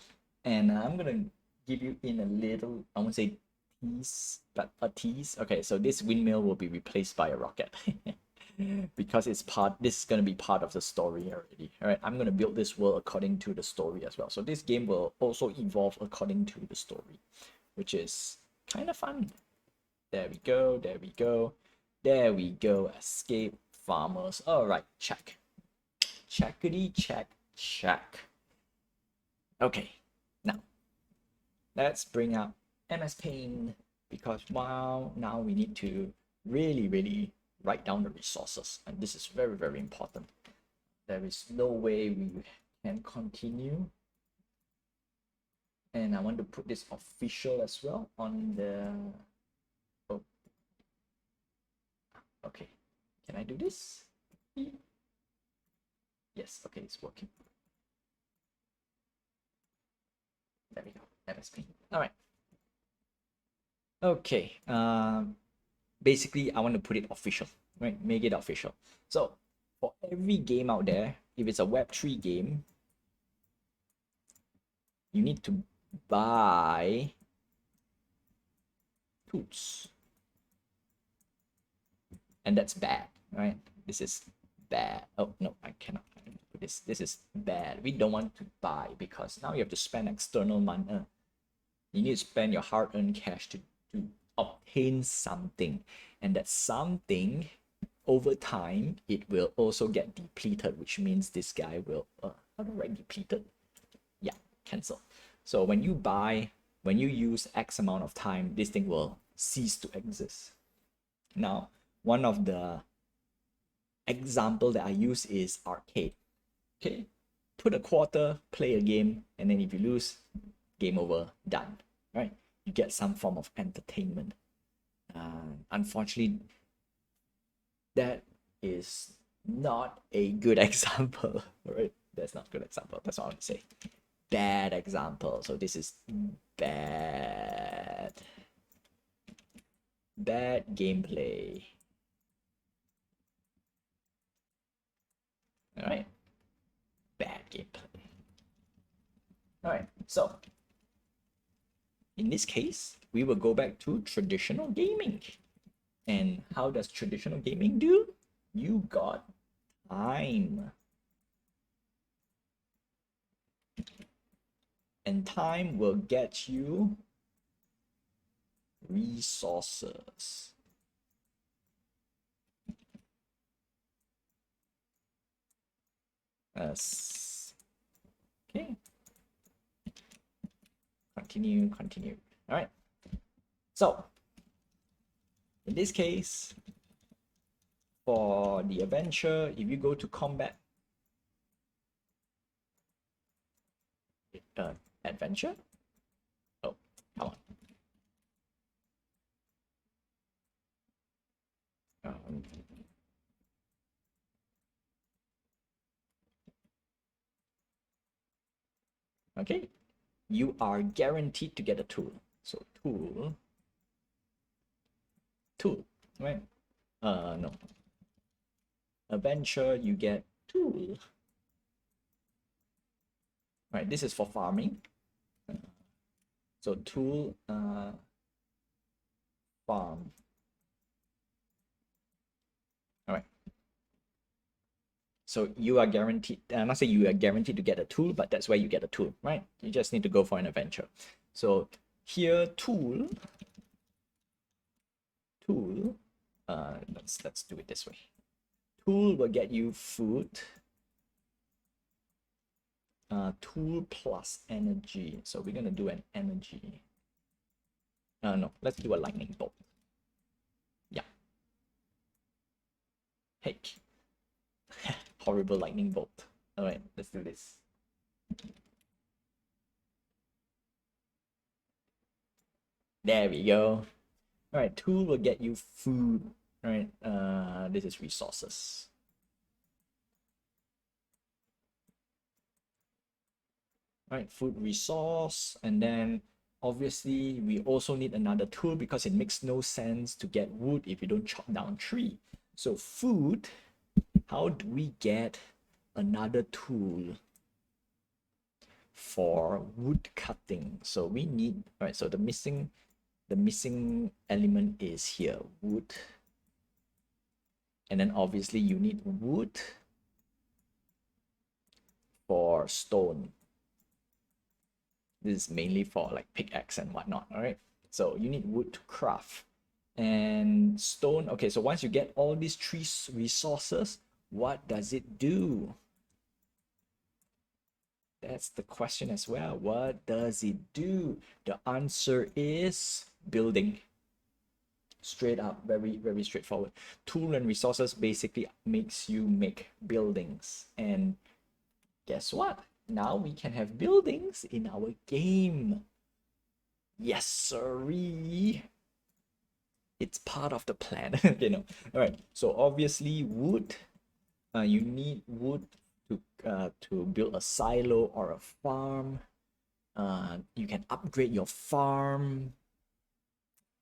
and I'm gonna give you in a little, I won't say tease, but a tease. Okay, so this windmill will be replaced by a rocket. Because it's part, this is going to be part of the story already. All right, I'm going to build this world according to the story as well. So this game will also evolve according to the story, which is kind of fun. There we go, there we go, there we go. Escape farmers. All right, check. Checkity check, check. Okay, now let's bring up MS Paint because now we need to really write down the resources, and this is very important. There is no way we can continue, and I want to put this official as well on the, oh, okay, can I do this? Yes, okay, it's working. There we go. MS Paint. All right. Okay. Basically, I want to put it official, right? Make it official. So for every game out there, if it's a Web3 game, you need to buy tools. And that's bad, right? This is bad. Oh, no, I cannot put this. This is bad. We don't want to buy because now you have to spend external money. You need to spend your hard-earned cash to obtain something. And that something, over time, it will also get depleted, which means this guy will, how do I write depleted? Yeah, cancel. So when you buy, when you use X amount of time, this thing will cease to exist. Now, one of the example that I use is arcade. Okay, put a quarter, play a game, and then if you lose, game over, done. Right? You get some form of entertainment. Unfortunately, that is not a good example. Right? That's not a good example. That's all I want to say. Bad example. So this is bad. Bad gameplay. All right. Bad gameplay. All right. So in this case, we will go back to traditional gaming. And how does traditional gaming do? You got time. And time will get you resources. Okay. Continue. All right. So in this case, for the adventure, if you go to combat, adventure. Oh, come on. Okay, you are guaranteed to get a tool. So tool, right? No. Adventure, you get tool. Right, this is for farming. So tool farm. All right. So you are guaranteed, I'm not saying you are guaranteed to get a tool, but that's where you get a tool, right? You just need to go for an adventure. So here, tool, let's do it this way. Tool will get you food. Tool plus energy. So we're gonna do an energy. No, let's do a lightning bolt. Yeah. Heck. Horrible lightning bolt. All right, let's do this. There we go. All right, tool will get you food. All right, this is resources. All right, food resource, and then obviously we also need another tool because it makes no sense to get wood if you don't chop down tree. So food, how do we get another tool for wood cutting? So we need, all right, so the missing element is here, wood. And then obviously you need wood for stone. This is mainly for like pickaxe and whatnot, all right? So you need wood to craft. And stone, okay, so once you get all these three resources, what does it do? That's the question as well. What does it do? The answer is building. Straight up, very, very straightforward. Tool and resources basically makes you make buildings. And guess what? Now we can have buildings in our game. Yes, sirree. It's part of the plan. You know. All right. So obviously, wood. You need wood to build a silo or a farm. You can upgrade your farm.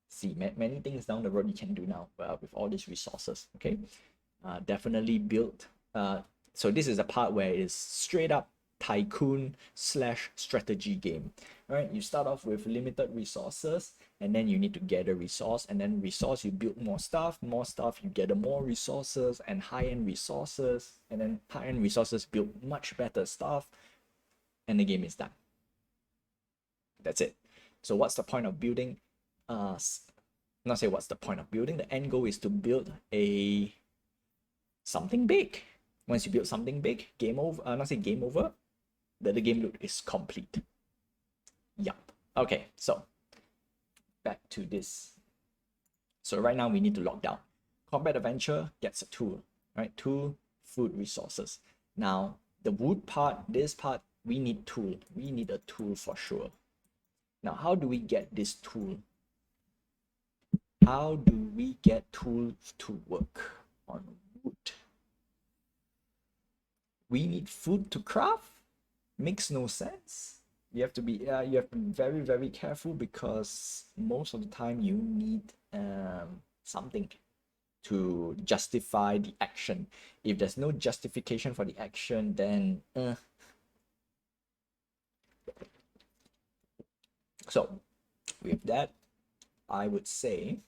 See, many things down the road you can do now with all these resources. Okay. Definitely build. So this is a part where it is straight up tycoon / strategy game. All right, you start off with limited resources, and then you need to gather resource, and then resource you build more stuff, you gather more resources and high-end resources, and then high-end resources build much better stuff, and the game is done. That's it. So what's the point of building? Not say what's the point of building. The end goal is to build something big. Once you build something big, game over. Not say game over. The game loop is complete. Yup. Okay, so back to this. So right now we need to lock down. Combat Adventure gets a tool, right? Tool, food, resources. Now the wood part, this part, we need tool. We need a tool for sure. Now, how do we get this tool? How do we get tools to work on wood? We need food to craft? Makes no sense. You have to be very, very careful because most of the time you need something to justify the action. If there's no justification for the action, then so with that, I would say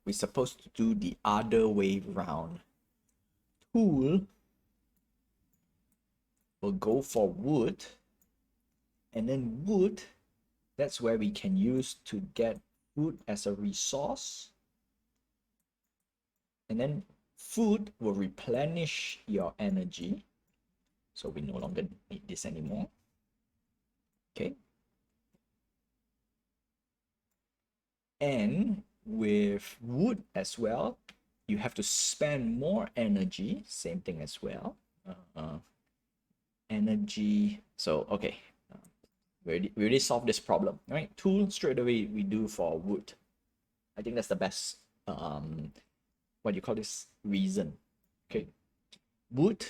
we're supposed to do the other way round. Tool will go for wood, and then wood, that's where we can use to get food as a resource, and then food will replenish your energy, so we no longer need this anymore. Okay, and with wood as well, you have to spend more energy, same thing as well. Energy, so okay, we already solved this problem, right? Tool straight away we do for wood. I think that's the best what do you call this, reason. Okay, wood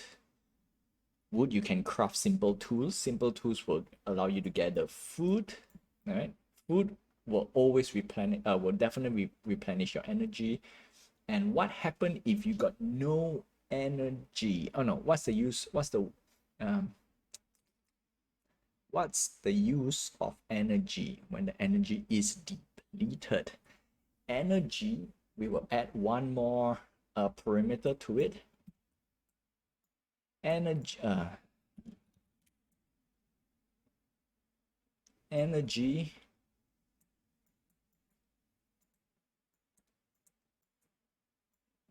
you can craft simple tools will allow you to gather food. All right, food will always replenish, will definitely replenish your energy. And what happened if you got no energy. Oh no, what's the use? What's the use of energy when the energy is depleted? Energy, we will add one more parameter to it. Energy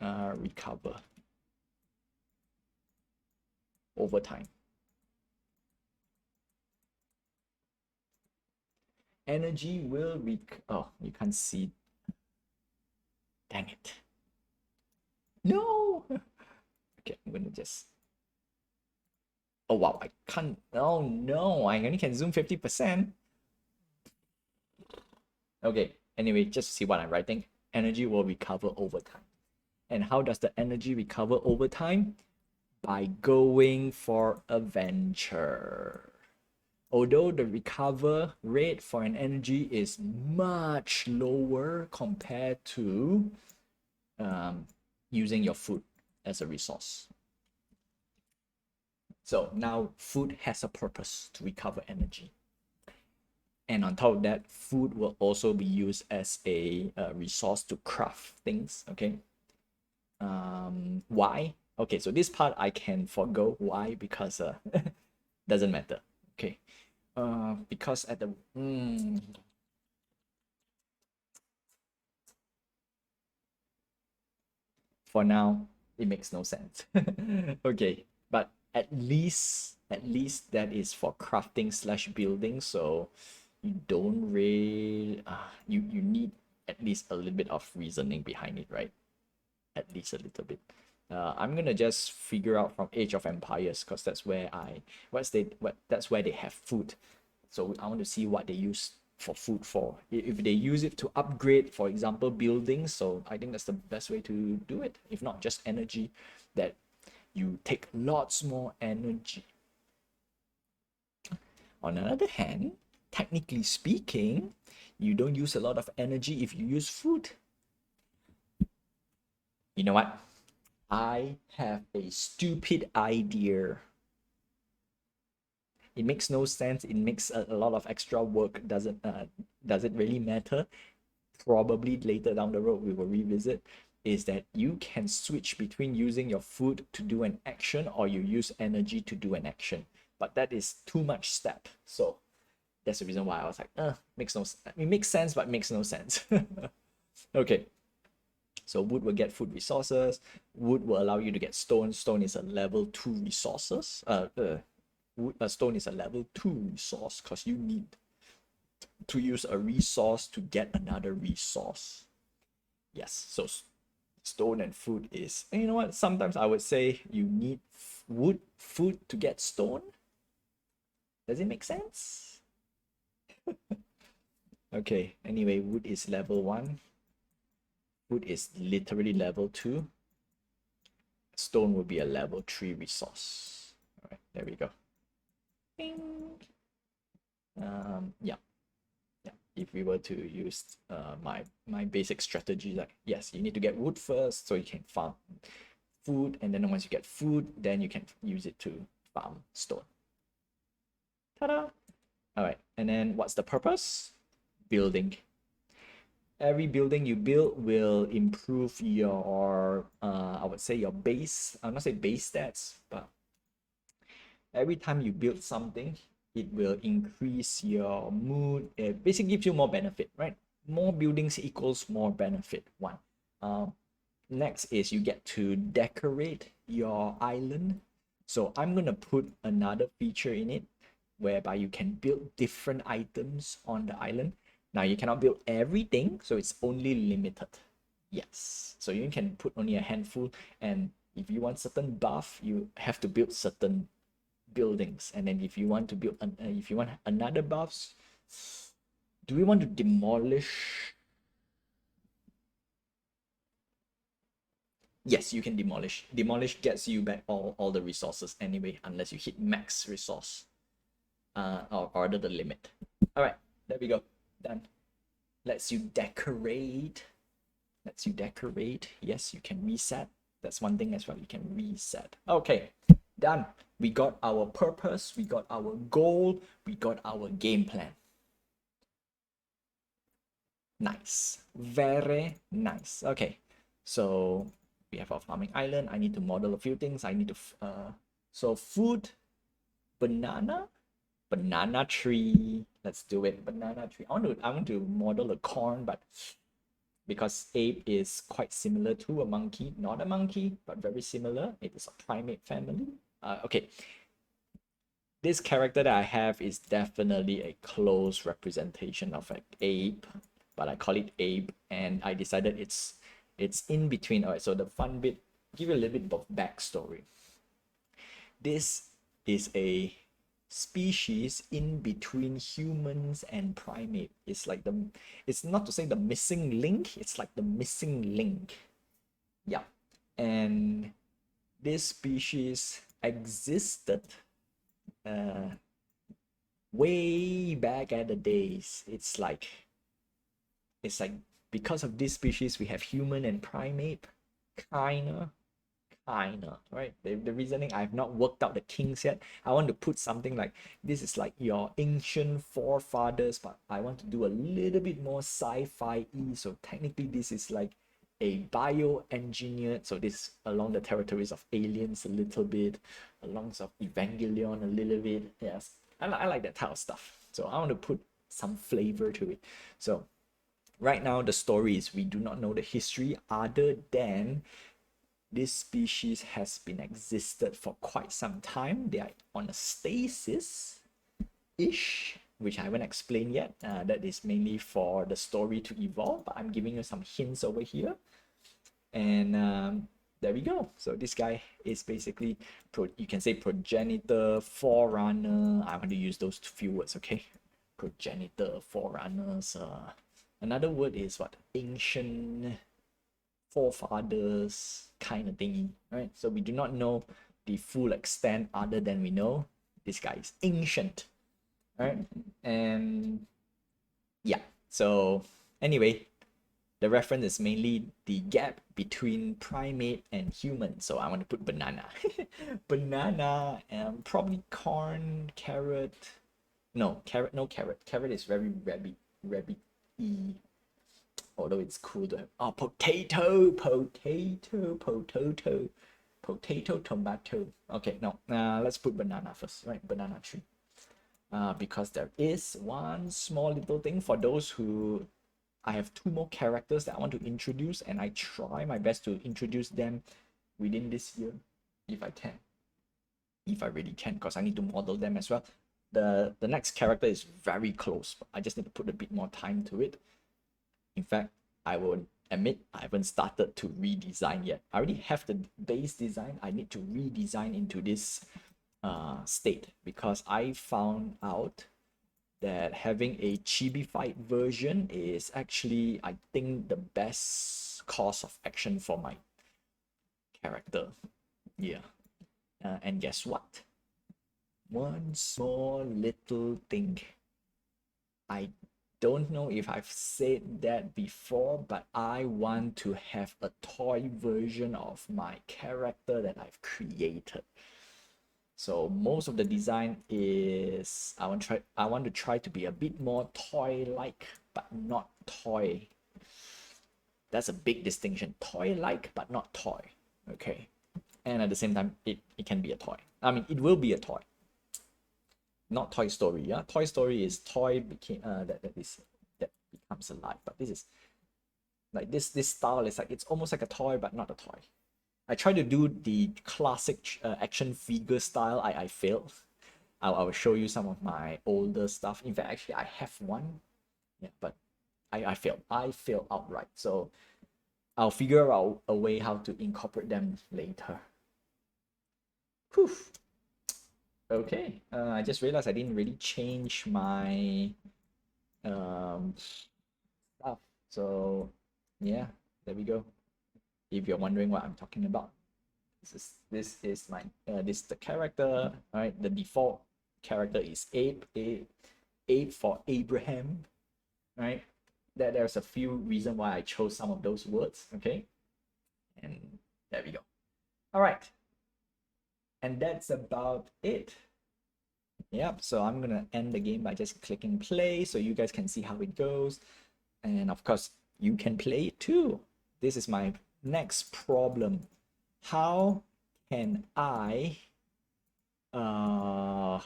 recover over time. Energy will oh, you can't see. Dang it. No. Okay, I'm gonna just. Oh wow, I can't. Oh no, I only can zoom 50%. Okay, anyway, just see what I'm writing. Energy will recover over time. And how does the energy recover over time? By going for a venture. Although the recover rate for an energy is much lower compared to using your food as a resource. So now food has a purpose to recover energy. And on top of that, food will also be used as a resource to craft things, okay? Why? Okay, so this part I can forgo. Why? Because doesn't matter, okay? Because at the for now it makes no sense. Okay, but at least that is for crafting slash building, so you don't really you need at least a little bit of reasoning behind it, right? At least a little bit. I'm gonna just figure out from Age of Empires because that's where that's where they have food. So I want to see what they use for food for. If they use it to upgrade, for example, buildings, so I think that's the best way to do it. If not just energy, that you take lots more energy. On the other hand, technically speaking, you don't use a lot of energy if you use food. You know what? I have a stupid idea. It makes no sense. It makes a lot of extra work. Does it really matter? Probably later down the road we will revisit. Is that you can switch between using your food to do an action or you use energy to do an action. But that is too much step. So that's the reason why I was like, makes no sense. It makes sense, but makes no sense. Okay. So wood will get food resources. Wood will allow you to get stone. Stone is a level 2 resources. Stone is a level 2 resource because you need to use a resource to get another resource. Yes, so stone and food is, and you know what? Sometimes I would say you need food to get stone. Does it make sense? Okay, anyway, wood is level 1. Wood is literally level 2. Stone will be a level 3 resource. All right, there we go. Bing. Yeah. If we were to use my basic strategy, like yes, you need to get wood first so you can farm food, and then once you get food, then you can use it to farm stone. Ta-da! All right, and then what's the purpose? Building. Every building you build will improve your I would say your base. I'm not say base stats, but every time you build something, it will increase your mood. It basically gives you more benefit, right? More buildings equals more benefit. One. Next is you get to decorate your island. So I'm gonna put another feature in it whereby you can build different items on the island. Now you cannot build everything, so it's only limited. Yes. So you can put only a handful, and if you want certain buff, you have to build certain buildings. And then if you want to build if you want another buffs, do we want to demolish? Yes, you can demolish. Demolish gets you back all the resources anyway, unless you hit max resource or order the limit. All right, there we go. Done. Lets you decorate. Yes, you can reset. That's one thing as well. You can reset. Okay, done. We got our purpose, we got our goal, we got our game plan. Nice, very nice. Okay, so we have our farming island. I need to model a few things. I need to so food, banana tree. Let's do it. Banana tree. I want to model a corn, but because ape is quite similar to a monkey, not a monkey, but very similar. It is a primate family. Okay, this character that I have is definitely a close representation of an ape, but I call it ape, and I decided it's in between. All right, so the fun bit, give you a little bit of backstory. This is a species in between humans and primate. It's like it's not to say the missing link, it's like the missing link. Yeah, and this species existed way back at the days. It's like because of this species we have human and primate, kinda, right? The reasoning, I've not worked out the kinks yet. I want to put something like this is like your ancient forefathers, but I want to do a little bit more sci-fi-y. So technically this is like a bioengineered, so this along the territories of aliens a little bit, along of Evangelion a little bit. Yes, I like that type of stuff. So I want to put some flavor to it. So right now the story is we do not know the history other than this species has been existed for quite some time. They are on a stasis ish, which I haven't explained yet. That is mainly for the story to evolve, but I'm giving you some hints over here. And there we go. So this guy is basically you can say progenitor, forerunner. I want to use those few words, okay? Progenitor, forerunners. Another word is what? Ancient forefathers kind of thingy, right? So we do not know the full extent other than we know this guy is ancient, right? And yeah, so anyway, the reference is mainly the gap between primate and human. So I want to put banana. Banana and probably corn, carrot. No, carrot, no carrot. Carrot is very rabbit-y. Although it's cool to have potato, tomato. Okay, no, let's put banana first, right? Banana tree. Because there is one small little thing for those who I have two more characters that I want to introduce, and I try my best to introduce them within this year if I can. If I really can, because I need to model them as well. The next character is very close, but I just need to put a bit more time to it. In fact, I will admit I haven't started to redesign yet. I already have the base design. I need to redesign into this state because I found out that having a chibified version is actually, I think, the best course of action for my character. Yeah. And guess what? One small little thing. I don't know if I've said that before, but I want to have a toy version of my character that I've created. So most of the design is I want to try to be a bit more toy-like, but not toy. That's a big distinction. Toy-like, but not toy. Okay. And at the same time, it can be a toy. I mean, it will be a toy. Not Toy Story. Yeah, Toy Story is toy that becomes alive. But this is like this style is like it's almost like a toy, but not a toy. I try to do the classic action figure style. I failed. I will show you some of my older stuff. In fact, actually, I have one. Yeah, but I failed. I failed outright. So I'll figure out a way how to incorporate them later. Whew. Okay, I just realized I didn't really change my stuff. So yeah, there we go. If you're wondering what I'm talking about, this is my this is the character. All right, the default character is Abe. Abe for Abraham. Right. There's a few reasons why I chose some of those words. Okay, and there we go. All right. And that's about it. Yep, so I'm gonna end the game by just clicking play so you guys can see how it goes. And of course, you can play it too. This is my next problem. How can I oh,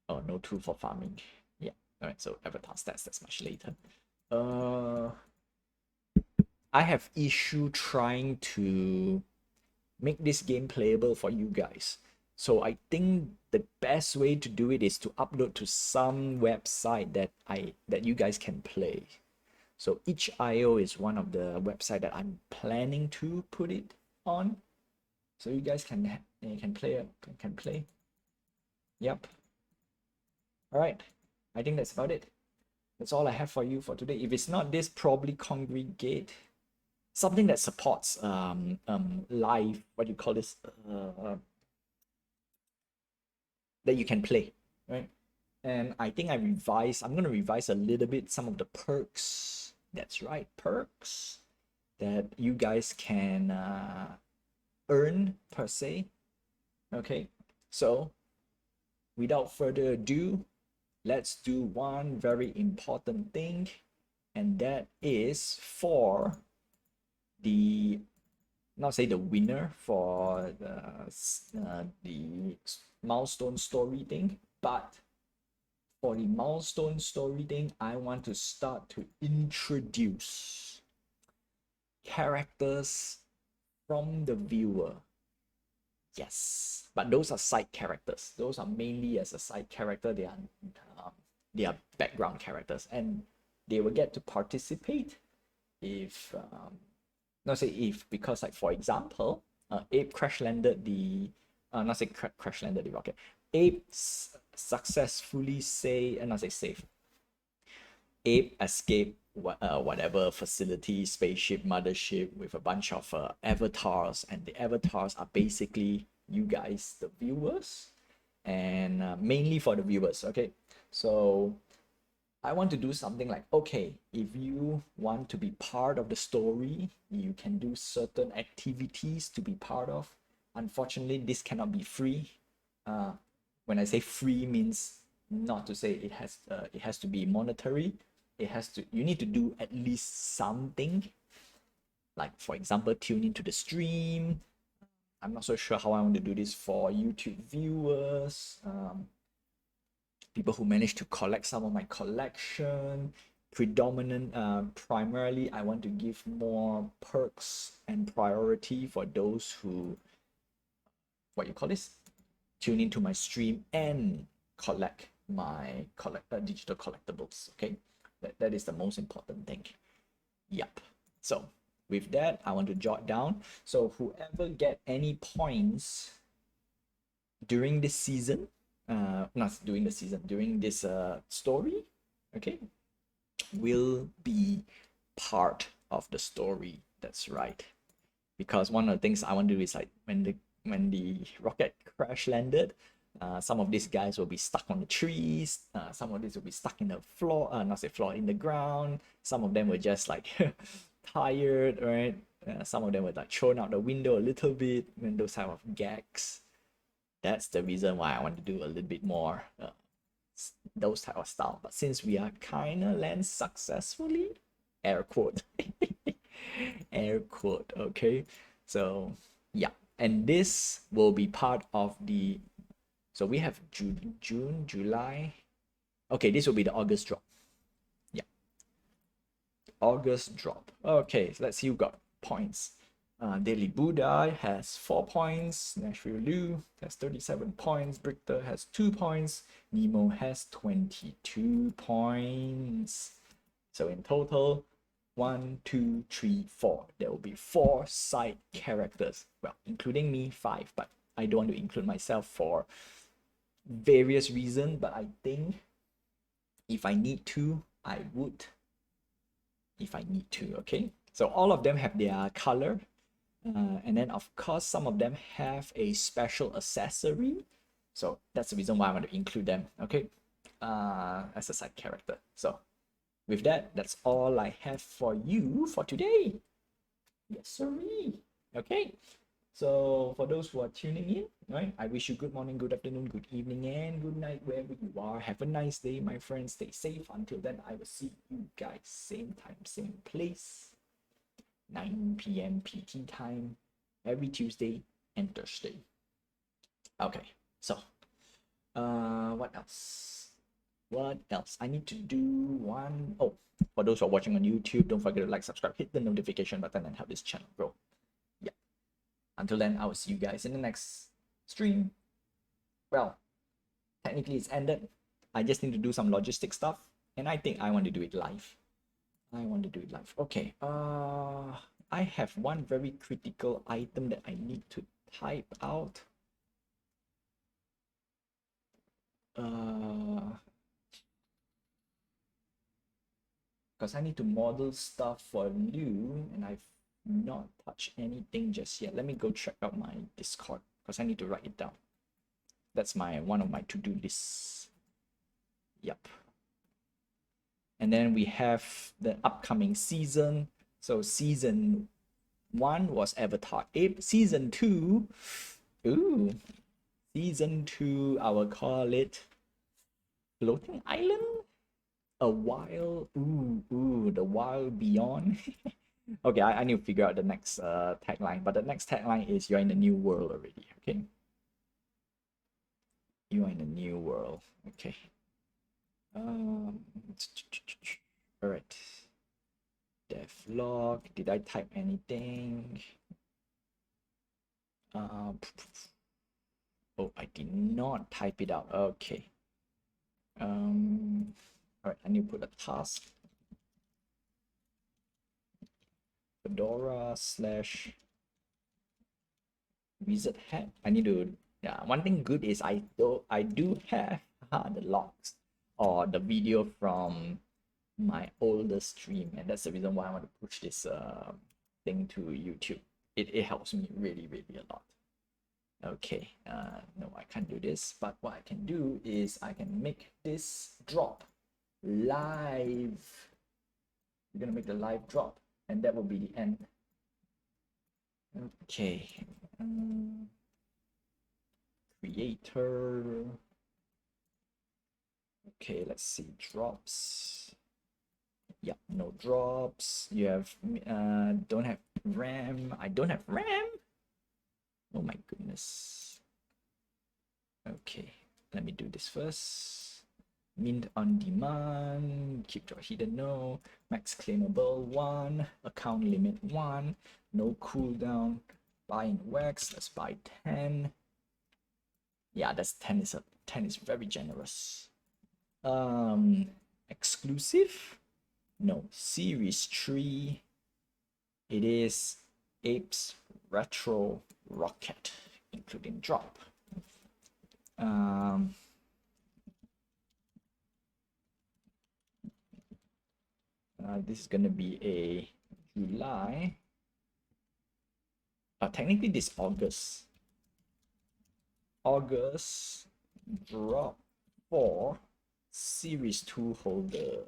no tool for farming. Yeah. All right, so avatar stats, that's much later. I have issue trying to make this game playable for you guys. So I think the best way to do it is to upload to some website that you guys can play. So itch.io is one of the website that I'm planning to put it on. So you guys can play. Yep. All right. I think that's about it. That's all I have for you for today. If it's not this, probably Congregate, something that supports live, what do you call this, that you can play, right? And I think I'm going to revise a little bit some of the perks. That's right, perks that you guys can earn per se. Okay, so without further ado, let's do one very important thing, and that is for the, not say the winner for the milestone story thing, but for the milestone story thing, I want to start to introduce characters from the viewer. Yes, but those are side characters. Those are mainly as a side character. They are background characters, and they will get to participate if not say if, because like for example, Abe crash landed the not say crash landed the rocket. Abe successfully not say safe. Abe escaped whatever facility, spaceship, mothership with a bunch of avatars, and the avatars are basically you guys, the viewers, and mainly for the viewers. Okay, so I want to do something like, okay, if you want to be part of the story, you can do certain activities to be part of. Unfortunately, this cannot be free. When I say free, means not to say it has to be monetary. You need to do at least something. Like for example, tune into the stream. I'm not so sure how I want to do this for YouTube viewers. People who manage to collect some of my collection. Primarily, I want to give more perks and priority for those who, what you call this, tune into my stream and collect my digital collectibles. Okay, that is the most important thing. Yep. So with that, I want to jot down. So whoever get any points during this season, not during the season, during this story, okay, will be part of the story. That's right. Because one of the things I want to do is like when the rocket crash landed, some of these guys will be stuck on the trees. Some of these will be stuck in the floor, not say floor, in the ground. Some of them were just like tired, right? Some of them were like thrown out the window a little bit, and those type of gags. That's the reason why I want to do a little bit more those type of style. But since we are kind of land successfully, air quote, air quote, okay? So yeah, and this will be part of the, so we have June, July. Okay, this will be the August drop. Yeah, August drop. Okay, so let's see who got points. Daily Buddha has 4 points. Nashville Liu has 37 points. Brichter has 2 points. Nemo has 22 points. So in total, 1, 2, 3, 4. There will be 4 side characters. Well, including me, 5, but I don't want to include myself for various reasons. But I think if I need to, I would. If I need to, okay? So all of them have their color. And then of course some of them have a special accessory, so that's the reason why I want to include them, okay, as a side character. So with that, that's all I have for you for today. Yes sirree. Okay, So for those who are tuning in, right, I wish you good morning, good afternoon, good evening, and good night wherever you are. Have a nice day, my friends. Stay safe. Until then, I will see you guys same time, same place, 9 p.m. PT time, every Tuesday and Thursday. Okay, so what else? What else? I need to do one. Oh, for those who are watching on YouTube, don't forget to like, subscribe, hit the notification button, and help this channel grow. Yeah. Until then, I will see you guys in the next stream. Well, technically it's ended. I just need to do some logistic stuff, and I think I want to do it live. I want to do it live. Okay. I have one very critical item that I need to type out. Because I need to model stuff for Liu, and I've not touched anything just yet. Let me go check out my Discord because I need to write it down. That's one of my to-do lists. Yep. And then we have the upcoming season. So season 1 was Avatar Ape. Season 2, season 2, I will call it Floating Island. The Wild Beyond. Okay, I need to figure out the next tagline, but the next tagline is you're in a new world already. Okay, you are in a new world. Okay. All right. Devlog. Did I type anything? Oh, I did not type it out. Okay. All right, I need to put a task. Fedora / wizard hat. I need to. Yeah, one thing good is I do have the logs or the video from my older stream, and that's the reason why I want to push this thing to YouTube. It helps me really a lot. Okay, no, I can't do this, but what I can do is I can make this drop live. We're gonna make the live drop, and that will be the end. Okay. Creator. Okay, let's see. Drops. Yeah, no drops. You have don't have RAM. I don't have RAM. Oh my goodness. Okay, let me do this first. Mint on demand, keep your hidden no, max claimable 1, account limit 1, no cooldown, buy in wax, let's buy 10. Yeah, that's 10 is very generous. Exclusive? No, series 3. It is Apes Retro Rocket, including drop. This is gonna be a July. Technically this August drop for series 2 holder.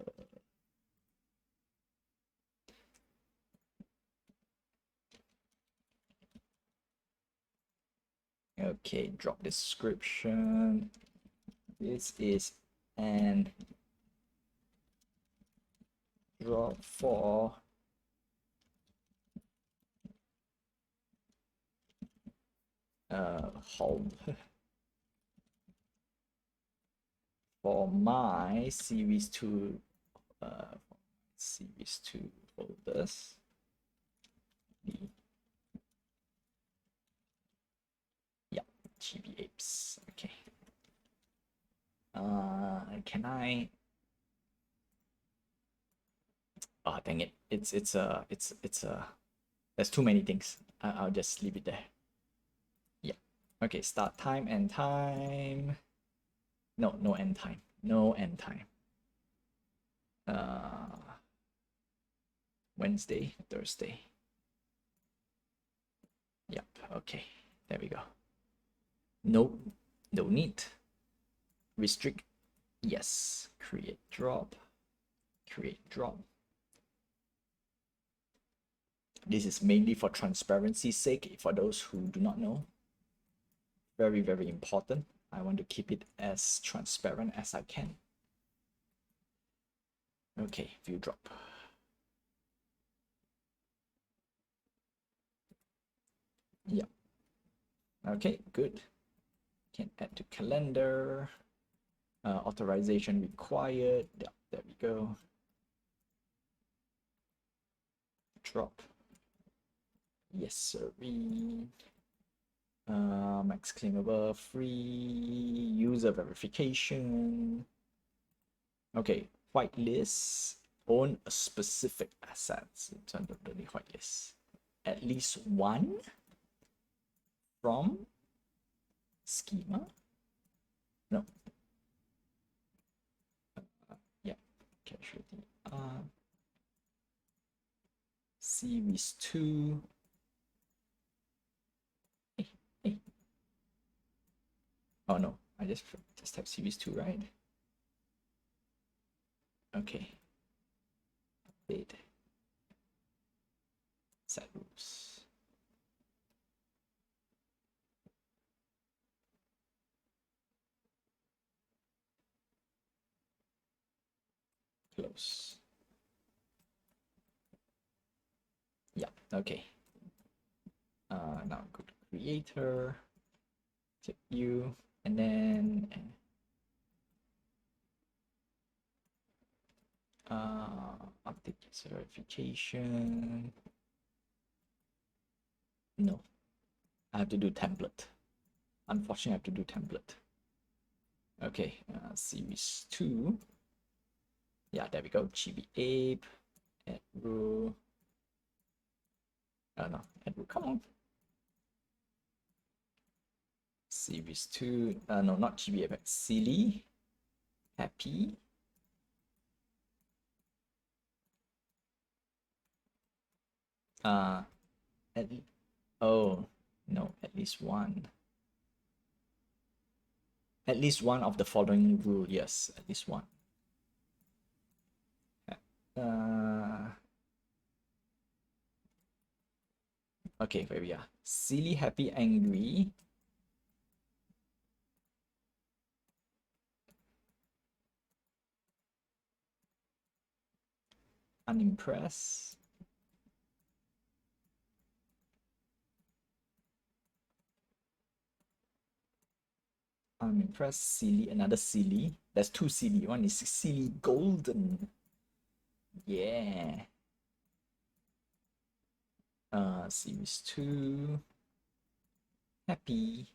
Okay, drop description. This is an drop for hold for my series 2 holders. Yeah, GB apes. Okay. Can I? Oh, dang it! It's there's too many things. I'll just leave it there. Yeah. Okay. Start time, end time. No end time. No end time. Wednesday, Thursday. Yep. Okay. There we go. Nope. No need. Restrict. Yes. Create drop. Create drop. This is mainly for transparency's sake, for those who do not know. Very, very important. I want to keep it as transparent as I can. Okay, view drop. Yeah. Okay, good. Can add to calendar. Authorization required. Yeah, there we go. Drop. Yes, sir. Max claimable, free user verification. Okay, whitelist. Own a specific assets in terms of the whitelist. At least one from schema. No. Yeah, casualty. Series 2. Hey. Oh no, I just type series 2, right? Okay. Update. Set rules. Close. Yeah, okay. Now go to creator, click you, and then update user verification. No, I have to do template. Unfortunately, I have to do template. Okay, series 2. Yeah, there we go. Chibi Ape, add rule. Oh no, add rule, come on. Series 2, no, not Chibi Ape, silly, happy. At, oh, no, at least one. At least one of the following rule, yes, at least one. Okay, where we are. Silly, happy, angry. Unimpressed. Unimpressed, silly, another silly. There's two silly. One is silly golden. Yeah. Series 2. Happy.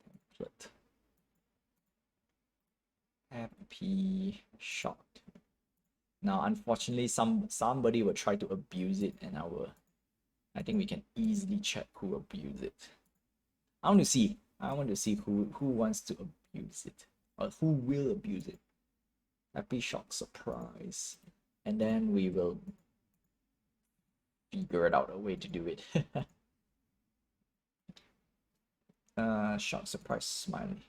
Template. Happy, shocked. Now, unfortunately, somebody will try to abuse it, and I think we can easily check who abused it. I want to see who wants to abuse it, or who will abuse it. Happy, shock, surprise, and then we will figure it out a way to do it. Shock, surprise, smiley.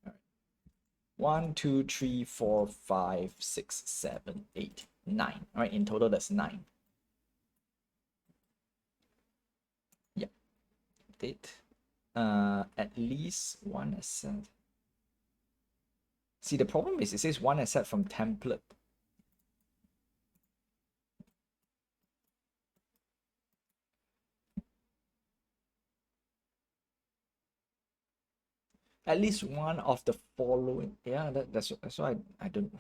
All right. 1, 2, 3, 4, 5, 6, 7, 8, 9. All right, in total that's 9. Yeah. Date. At least one asset. See, the problem is it says one asset from template. At least one of the following. Yeah, that's why I don't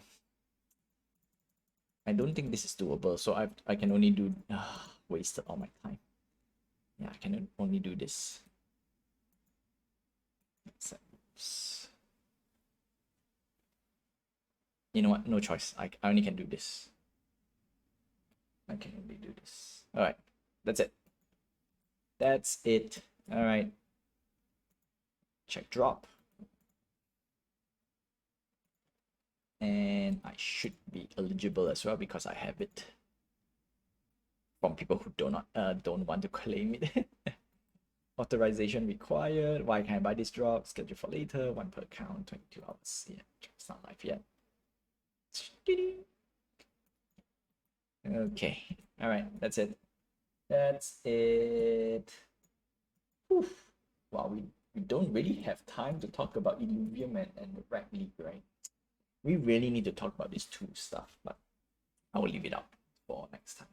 think this is doable. So I can only do wasted all my time. Yeah, I can only do this. You know what? No choice. I only can do this. I can only do this. All right, that's it. That's it. All right. Check drop. And I should be eligible as well because I have it from people who don't want to claim it. Authorization required. Why can't I buy this drop? Schedule for later. 1 per account. 22 hours. Yeah, it's not live yet. Okay. All right. That's it. That's it. Oof. Wow, we don't really have time to talk about Illuvium and the Rag League, right? We really need to talk about these two stuff, but I will leave it out for next time.